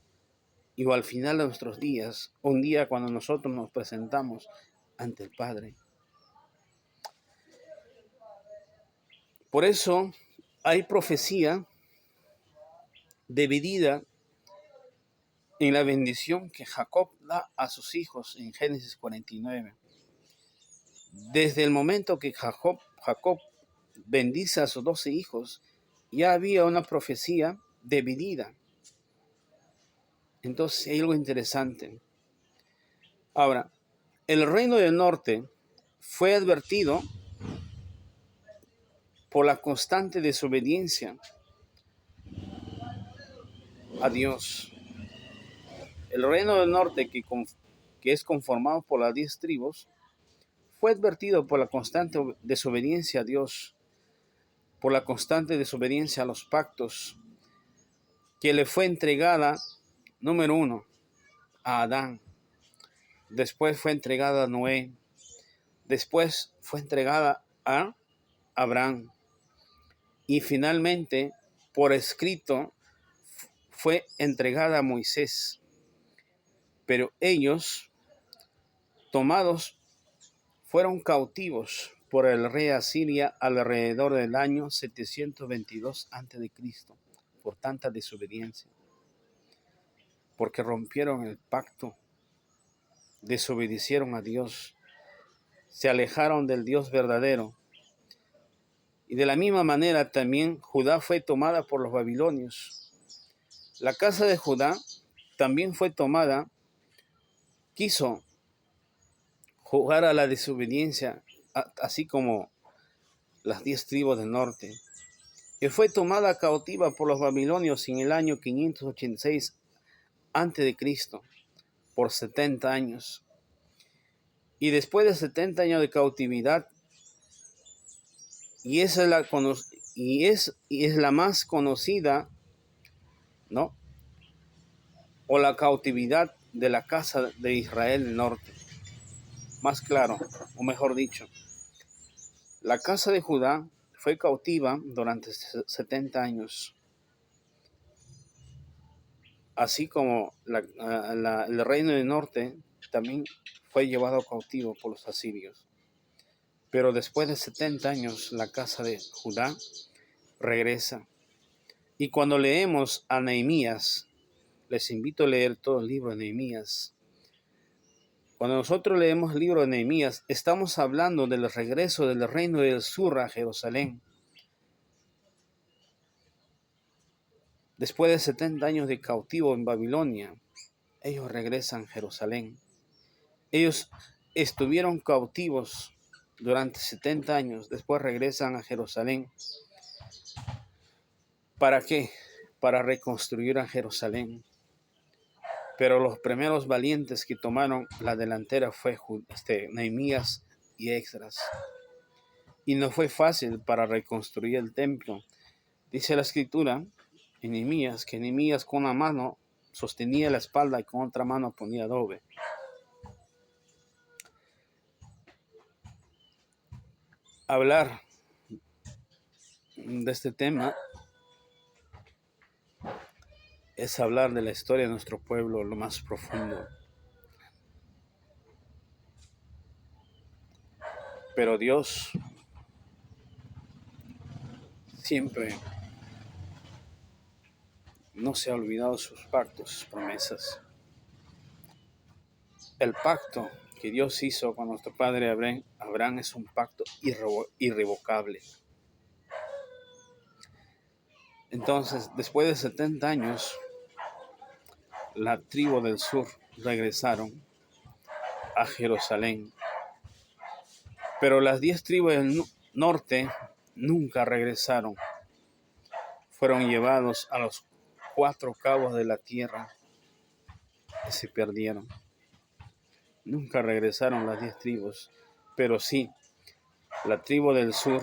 y al final de nuestros días, un día cuando nosotros nos presentamos ante el Padre? Por eso hay profecía dividida en la bendición que Jacob da a sus hijos en Génesis 49. Desde el momento que Jacob bendice a sus 12 hijos, ya había una profecía dividida. Entonces hay algo interesante. Ahora, el reino del norte fue advertido por la constante desobediencia a Dios. El reino del norte, que es conformado por las 10 tribus, fue advertido por la constante desobediencia a Dios, por la constante desobediencia a los pactos, que le fue entregada, número 1, a Adán. Después fue entregada a Noé. Después fue entregada a Abraham. Y finalmente, por escrito, fue entregada a Moisés. Pero ellos, tomados, fueron cautivos por el rey Asiria alrededor del año 722 a.C. por tanta desobediencia. Porque rompieron el pacto, desobedecieron a Dios, se alejaron del Dios verdadero. Y de la misma manera también Judá fue tomada por los babilonios. La casa de Judá también fue tomada, quiso jugar a la desobediencia, así como las 10 tribus del norte, y fue tomada cautiva por los babilonios en el año 586 a.C. por 70 años. Y después de 70 años de cautividad, y es la más conocida, ¿no? O la cautividad de la casa de Israel del norte. Más claro, o mejor dicho, la casa de Judá fue cautiva durante 70 años, así como el reino del norte también fue llevado cautivo por los asirios. Pero después de 70 años, la casa de Judá regresa. Y cuando leemos a Nehemías, les invito a leer todo el libro de Nehemías. Cuando nosotros leemos el libro de Nehemías, estamos hablando del regreso del reino del sur a Jerusalén. Después de 70 años de cautivo en Babilonia, ellos regresan a Jerusalén. Ellos estuvieron cautivos durante 70 años, después regresan a Jerusalén. ¿Para qué? Para reconstruir a Jerusalén. Pero los primeros valientes que tomaron la delantera fue Nehemías y Esdras. Y no fue fácil para reconstruir el templo. Dice la escritura en Nehemías que Nehemías con una mano sostenía la espalda y con otra mano ponía adobe. Hablar de este tema es hablar de la historia de nuestro pueblo, lo más profundo. Pero Dios siempre no se ha olvidado sus pactos, sus promesas. El pacto que Dios hizo con nuestro padre Abraham es un pacto irrevocable. Entonces, después de 70 años, la tribu del sur regresaron a Jerusalén. Pero las 10 tribus del norte nunca regresaron. Fueron llevados a los 4 cabos de la tierra y se perdieron. Nunca regresaron las 10 tribus, pero sí, la tribu del sur,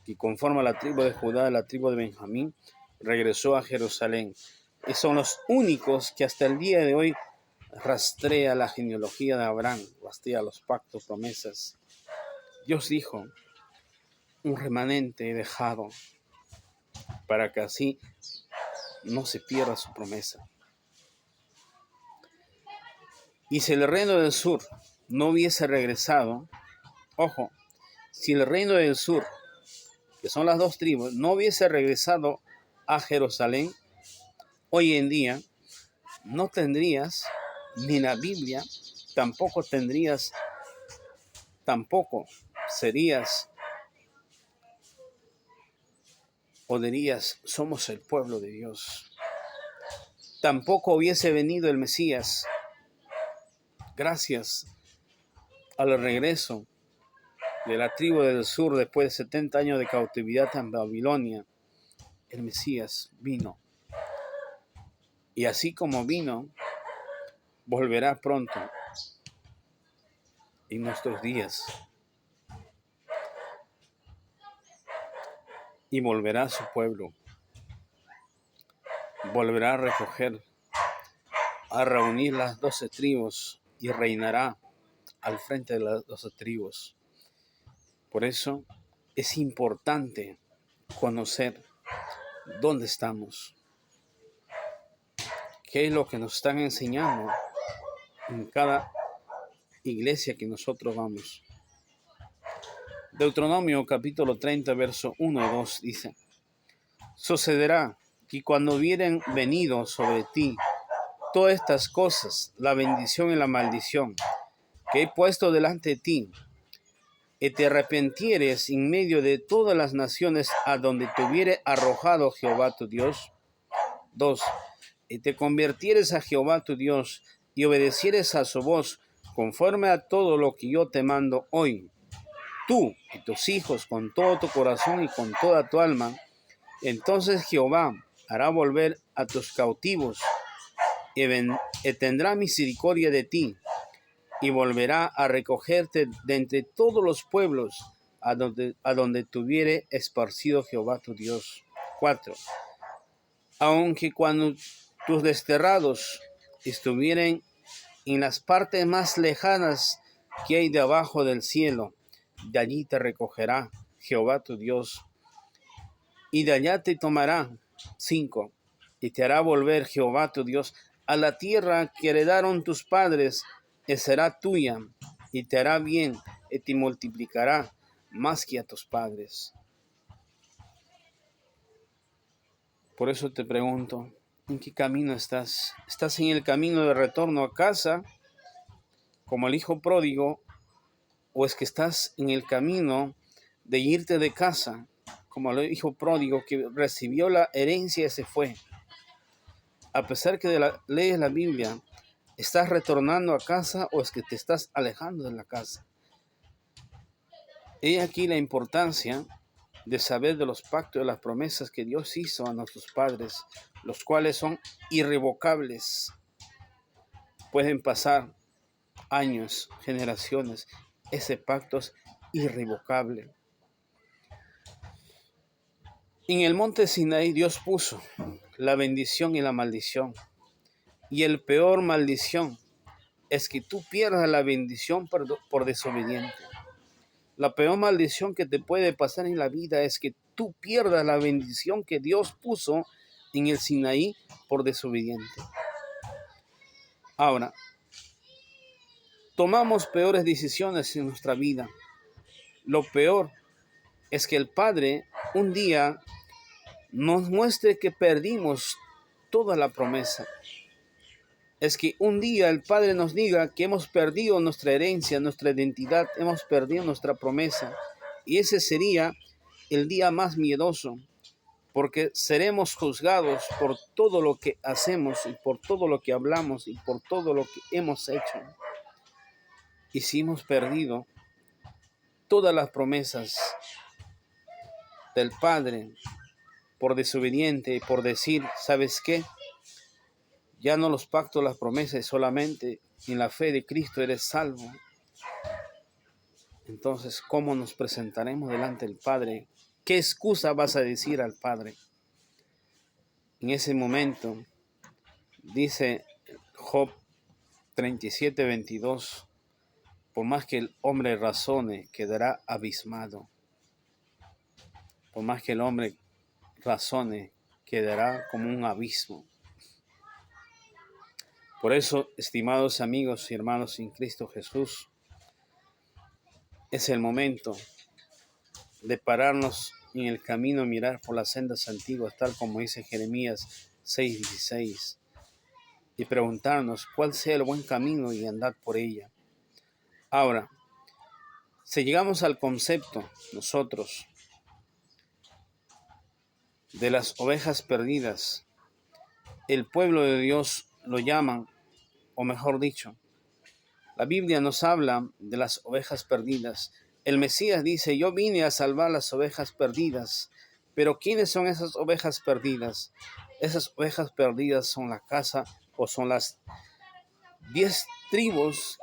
y conforme a la tribu de Judá, la tribu de Benjamín, regresó a Jerusalén. Y son los únicos que hasta el día de hoy rastrea la genealogía de Abraham, rastrea los pactos, promesas. Dios dijo, un remanente he dejado para que así no se pierda su promesa. Y si el reino del sur no hubiese regresado, ojo, si el reino del sur, que son las 2 tribus, no hubiese regresado a Jerusalén, hoy en día no tendrías ni la Biblia, tampoco serías o dirías, somos el pueblo de Dios. Tampoco hubiese venido el Mesías. Gracias al regreso de la tribu del sur después de 70 años de cautividad en Babilonia, el Mesías vino. Y así como vino, volverá pronto en nuestros días. Y volverá a su pueblo. Volverá a recoger, a reunir las 12 tribus y reinará al frente de las 12 tribus. Por eso es importante conocer dónde estamos, qué es lo que nos están enseñando en cada iglesia que nosotros vamos. Deuteronomio capítulo 30, verso 1 y 2 dice, sucederá que cuando hubieren venido sobre ti todas estas cosas, la bendición y la maldición que he puesto delante de ti, y te arrepentieres en medio de todas las naciones a donde te hubiere arrojado Jehová tu Dios. 2. Y te convirtieres a Jehová tu Dios y obedecieres a su voz conforme a todo lo que yo te mando hoy, tú y tus hijos con todo tu corazón y con toda tu alma, entonces Jehová hará volver a tus cautivos y tendrá misericordia de ti, y volverá a recogerte de entre todos los pueblos a donde te hubiere esparcido Jehová tu Dios. 4. Aunque cuando tus desterrados estuvieren en las partes más lejanas que hay debajo del cielo, de allí te recogerá Jehová tu Dios, y de allá te tomará. 5. Y te hará volver Jehová tu Dios a la tierra que heredaron tus padres, y será tuya, y te hará bien, y te multiplicará más que a tus padres. Por eso te pregunto, ¿en qué camino estás? ¿Estás en el camino de retorno a casa, como el hijo pródigo, o es que estás en el camino de irte de casa, como el hijo pródigo que recibió la herencia y se fue? A pesar que lees la Biblia, ¿estás retornando a casa o es que te estás alejando de la casa? He aquí la importancia de saber de los pactos y de las promesas que Dios hizo a nuestros padres, los cuales son irrevocables. Pueden pasar años, generaciones, ese pacto es irrevocable. En el monte Sinaí Dios puso la bendición y la maldición. Y el peor maldición es que tú pierdas la bendición por desobediente. La peor maldición que te puede pasar en la vida es que tú pierdas la bendición que Dios puso en el Sinaí por desobediente. Ahora, tomamos peores decisiones en nuestra vida. Lo peor es que el Padre un día nos muestre que perdimos toda la promesa. es que un día el Padre nos diga que hemos perdido nuestra herencia, nuestra identidad, hemos perdido nuestra promesa. Y ese sería el día más miedoso, porque seremos juzgados por todo lo que hacemos y por todo lo que hablamos y por todo lo que hemos hecho. Y si hemos perdido todas las promesas del Padre por desobediente y por decir, ¿sabes qué? Ya no los pacto las promesas, solamente en la fe de Cristo eres salvo. Entonces, ¿cómo nos presentaremos delante del Padre? ¿Qué excusa vas a decir al Padre? En ese momento, dice Job 37:22, por más que el hombre razone, quedará abismado. Por más que el hombre razone, quedará como un abismo. Por eso, estimados amigos y hermanos en Cristo Jesús, es el momento de pararnos en el camino, mirar por las sendas antiguas, tal como dice Jeremías 6:16, y preguntarnos cuál sea el buen camino y andar por ella. Ahora, si llegamos al concepto nosotros de las ovejas perdidas, el pueblo de Dios lo llaman, o mejor dicho, la Biblia nos habla de las ovejas perdidas. El Mesías dice, yo vine a salvar las ovejas perdidas. Pero ¿quiénes son esas ovejas perdidas? Esas ovejas perdidas son la casa o son las 10 tribus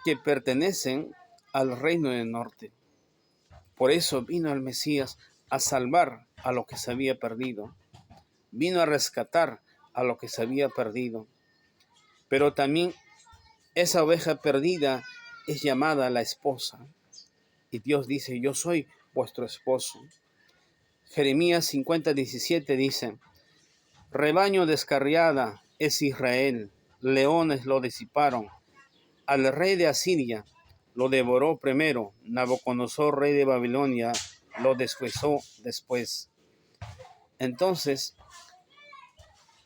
que pertenecen al reino del norte. Por eso vino el Mesías a salvar a lo que se había perdido. Vino a rescatar a lo que se había perdido. Pero también esa oveja perdida es llamada la esposa. Y Dios dice, yo soy vuestro esposo. Jeremías 50:17 dice, rebaño descarriada es Israel, leones lo disiparon. Al rey de Asiria lo devoró primero, Nabucodonosor, rey de Babilonia, lo deshuesó después. Entonces,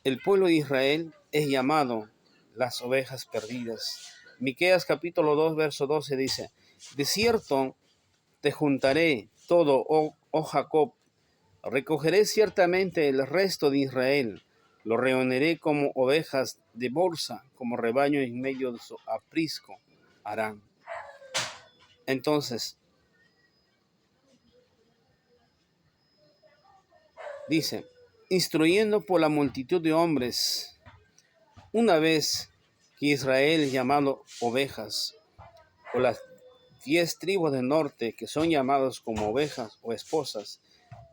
el pueblo de Israel es llamado las ovejas perdidas. Miqueas capítulo 2, verso 12 dice, de cierto te juntaré todo, oh Jacob, recogeré ciertamente el resto de Israel, lo reuniré como ovejas de bolsa, como rebaño en medio de su aprisco harán. Entonces, dice, instruyendo por la multitud de hombres, una vez que Israel llamado ovejas, o las 10 tribus del norte que son llamados como ovejas o esposas,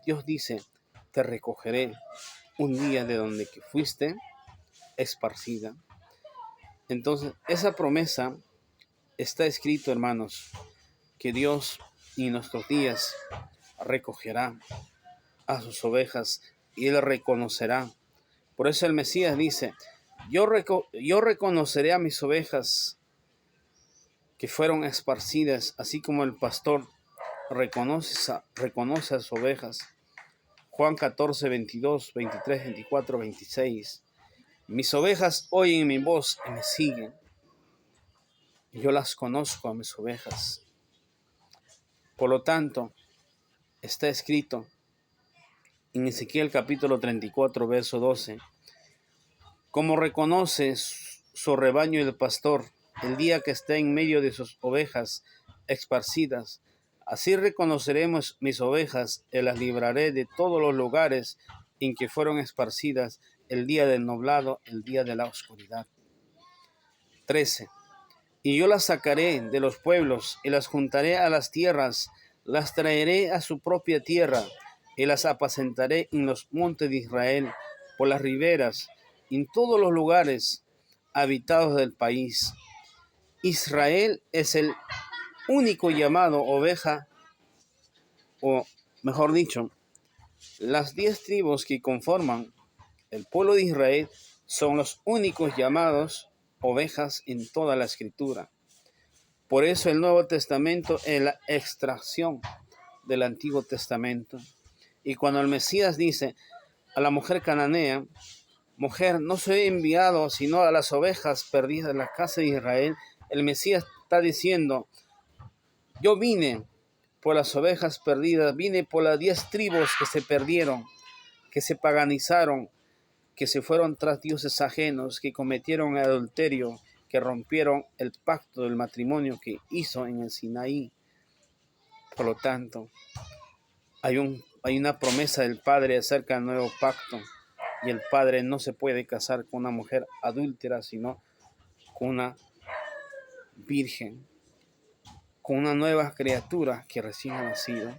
Dios dice, te recogeré un día de donde que fuiste esparcida. Entonces, esa promesa está escrito, hermanos, que Dios en nuestros días recogerá a sus ovejas y Él reconocerá. Por eso el Mesías dice, yo reconoceré a mis ovejas que fueron esparcidas, así como el pastor reconoce a sus ovejas. Juan 14:22, 23, 24, 26. Mis ovejas oyen mi voz y me siguen. Y yo las conozco a mis ovejas. Por lo tanto, está escrito en Ezequiel capítulo 34, verso 12, como reconoce su rebaño el pastor el día que está en medio de sus ovejas esparcidas, así reconoceremos mis ovejas y las libraré de todos los lugares en que fueron esparcidas el día del nublado, el día de la oscuridad. 13. Y yo las sacaré de los pueblos y las juntaré a las tierras, las traeré a su propia tierra y las apacentaré en los montes de Israel, por las riberas, en todos los lugares habitados del país. Israel es el único llamado oveja, o mejor dicho, las 10 tribus que conforman el pueblo de Israel son los únicos llamados ovejas en toda la escritura. Por eso el Nuevo Testamento es la extracción del Antiguo Testamento. Y cuando el Mesías dice a la mujer cananea, mujer, no soy enviado sino a las ovejas perdidas de la casa de Israel. El Mesías está diciendo, yo vine por las ovejas perdidas, vine por las 10 tribus que se perdieron, que se paganizaron, que se fueron tras dioses ajenos, que cometieron adulterio, que rompieron el pacto del matrimonio que hizo en el Sinaí. Por lo tanto, hay una promesa del Padre acerca del nuevo pacto, y el Padre no se puede casar con una mujer adúltera, sino con una virgen, con una nueva criatura que recién ha nacido.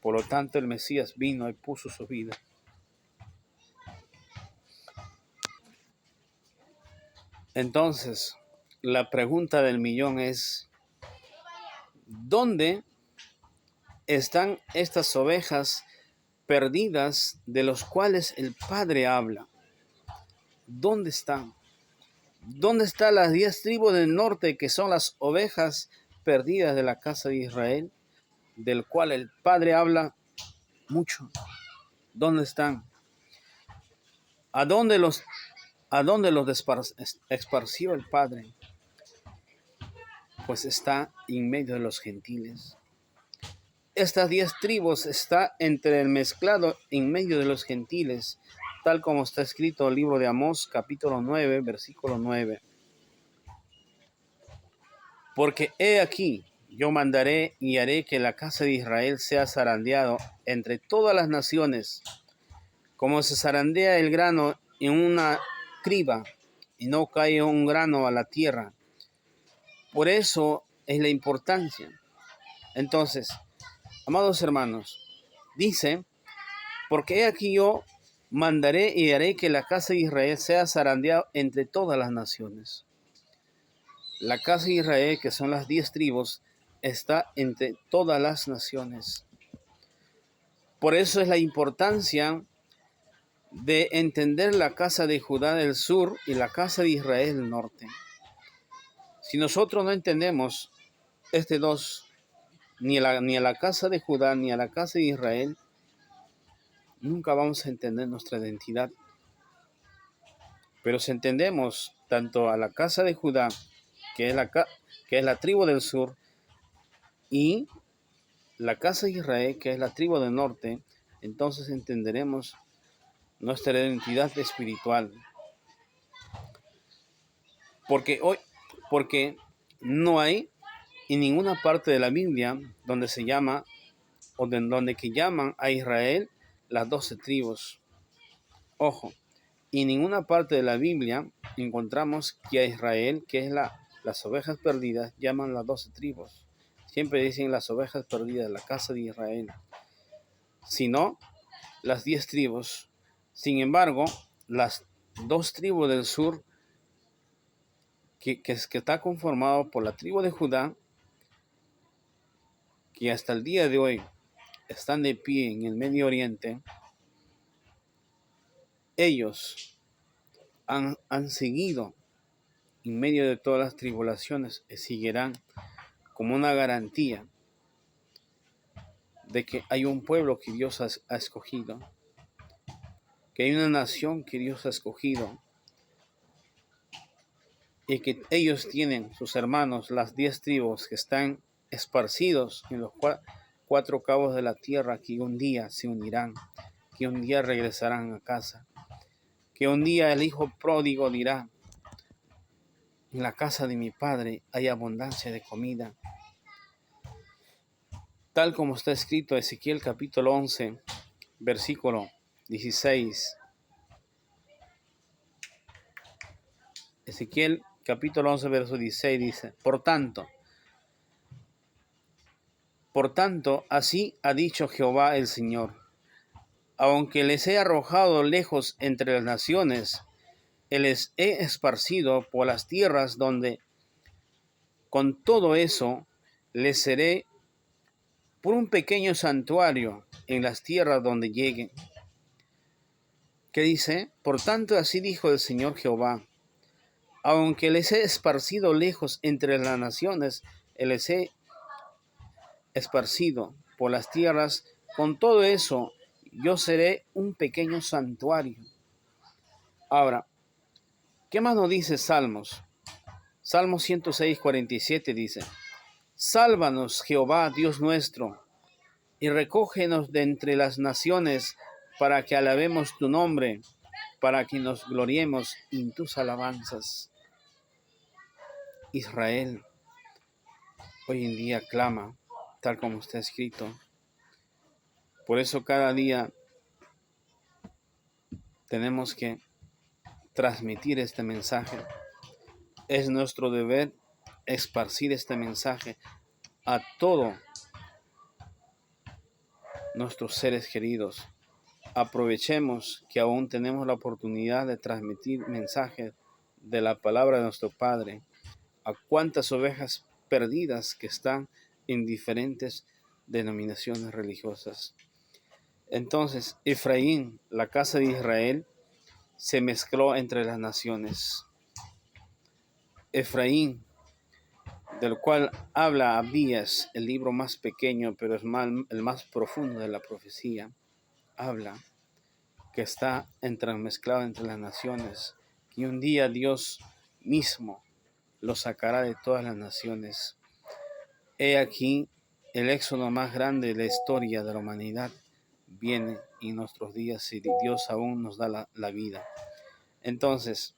Por lo tanto, el Mesías vino y puso su vida. Entonces, la pregunta del millón es, ¿dónde están estas ovejas perdidas de los cuales el Padre habla? ¿Dónde están? ¿Dónde están las 10 tribus del norte, que son las ovejas perdidas de la casa de Israel, del cual el Padre habla mucho? ¿Dónde están? ¿A dónde los esparció el Padre? Pues está en medio de los gentiles. Estas 10 tribus está entre el mezclado en medio de los gentiles, tal como está escrito en el libro de Amós, capítulo 9, versículo 9. Porque he aquí, yo mandaré y haré que la casa de Israel sea zarandeado entre todas las naciones, como se zarandea el grano en una criba, y no cae un grano a la tierra. Por eso es la importancia. Entonces, amados hermanos, dice, porque he aquí yo mandaré y haré que la casa de Israel sea zarandeada entre todas las naciones. La casa de Israel, que son las 10 tribus, está entre todas las naciones. Por eso es la importancia de entender la casa de Judá del sur y la casa de Israel del norte. Si nosotros no entendemos este dos, ni a la casa de Judá ni a la casa de Israel, nunca vamos a entender nuestra identidad. Pero si entendemos tanto a la casa de Judá, que es la tribu del sur, y la casa de Israel, que es la tribu del norte, entonces entenderemos nuestra identidad espiritual. Porque no hay en ninguna parte de la Biblia donde se llama, o donde que llaman a Israel las 12 tribus. Ojo, en ninguna parte de la Biblia encontramos que a Israel, que es las ovejas perdidas, llaman las 12 tribus. Siempre dicen las ovejas perdidas, la casa de Israel, sino las 10 tribus. Sin embargo, las 2 tribus del sur, que está conformado por la tribu de Judá, que hasta el día de hoy están de pie en el Medio Oriente, ellos han seguido en medio de todas las tribulaciones y seguirán como una garantía de que hay un pueblo que Dios ha escogido, que hay una nación que Dios ha escogido, y que ellos tienen sus hermanos, las 10 tribus que están esparcidos en los 4 cabos de la tierra, que un día se unirán, que un día regresarán a casa, que un día el hijo pródigo dirá, en la casa de mi padre hay abundancia de comida. Tal como está escrito en Ezequiel capítulo 11, versículo 16. Ezequiel capítulo 11, verso 16 dice, Por tanto, así ha dicho Jehová el Señor, aunque les he arrojado lejos entre las naciones, les he esparcido por las tierras donde con todo eso les seré por un pequeño santuario en las tierras donde lleguen. ¿Qué dice? Por tanto, así dijo el Señor Jehová, aunque les he esparcido lejos entre las naciones, les he esparcido por las tierras, con todo eso yo seré un pequeño santuario. Ahora, ¿qué más nos dice Salmos? Salmo 106:47 dice: Sálvanos, Jehová, Dios nuestro, y recógenos de entre las naciones, para que alabemos tu nombre, para que nos gloriemos en tus alabanzas. Israel hoy en día clama, tal como está escrito. Por eso cada día tenemos que transmitir este mensaje. Es nuestro deber esparcir este mensaje a todos nuestros seres queridos. Aprovechemos que aún tenemos la oportunidad de transmitir mensajes de la palabra de nuestro Padre a cuantas ovejas perdidas que están en diferentes denominaciones religiosas. Entonces, Efraín, la casa de Israel, se mezcló entre las naciones. Efraín, del cual habla Abdías, el libro más pequeño, pero es el más profundo de la profecía, habla que está entremezclado entre las naciones, y un día Dios mismo lo sacará de todas las naciones. He aquí el éxodo más grande de la historia de la humanidad viene en nuestros días si Dios aún nos da la vida. Entonces,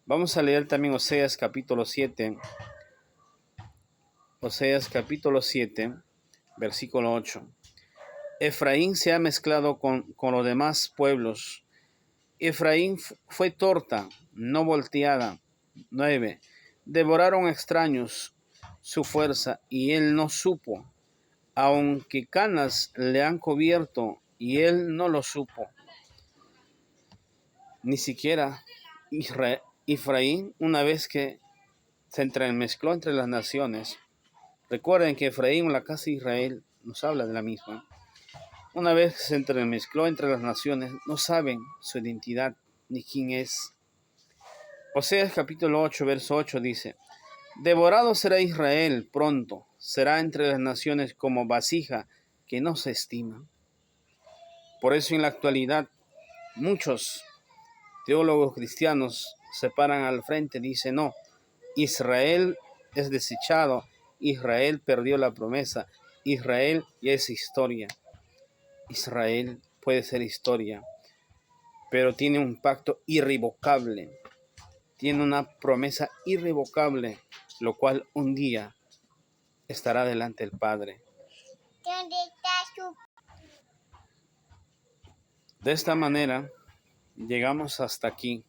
vamos a leer también Oseas capítulo 7. Oseas capítulo 7, versículo 8. Efraín se ha mezclado con los demás pueblos. Efraín fue torta, no volteada. 9. Devoraron extraños su fuerza y él no supo, aunque canas le han cubierto y él no lo supo. Ni siquiera Efraín, una vez que se entremezcló entre las naciones. Recuerden que Efraín, la casa de Israel, nos habla de la misma. Una vez que se entremezcló entre las naciones, no saben su identidad ni quién es. Oseas capítulo 8, verso 8 dice: Devorado será Israel pronto, será entre las naciones como vasija que no se estima. Por eso en la actualidad muchos teólogos cristianos se paran al frente y dicen: no, Israel es desechado, Israel perdió la promesa, Israel ya es historia. Israel puede ser historia, pero tiene un pacto irrevocable, tiene una promesa irrevocable, lo cual un día estará delante del Padre. De esta manera, llegamos hasta aquí.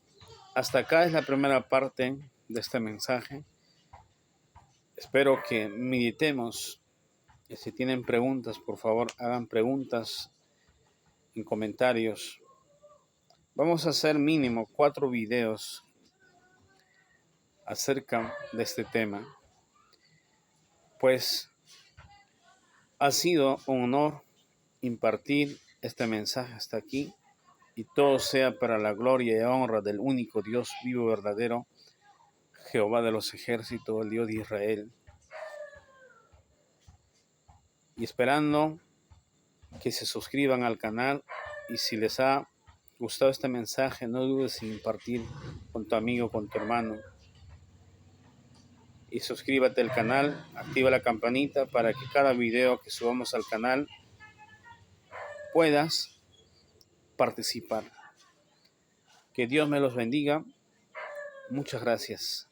Hasta acá es la primera parte de este mensaje. Espero que meditemos. Si tienen preguntas, por favor, hagan preguntas en comentarios. Vamos a hacer mínimo 4 videos acerca de este tema, pues ha sido un honor impartir este mensaje hasta aquí, y todo sea para la gloria y honra del único Dios vivo y verdadero, Jehová de los ejércitos, el Dios de Israel. Y esperando que se suscriban al canal, y si les ha gustado este mensaje, no dudes en impartir con tu amigo, con tu hermano. Y suscríbete al canal, activa la campanita para que cada video que subamos al canal puedas participar. Que Dios me los bendiga. Muchas gracias.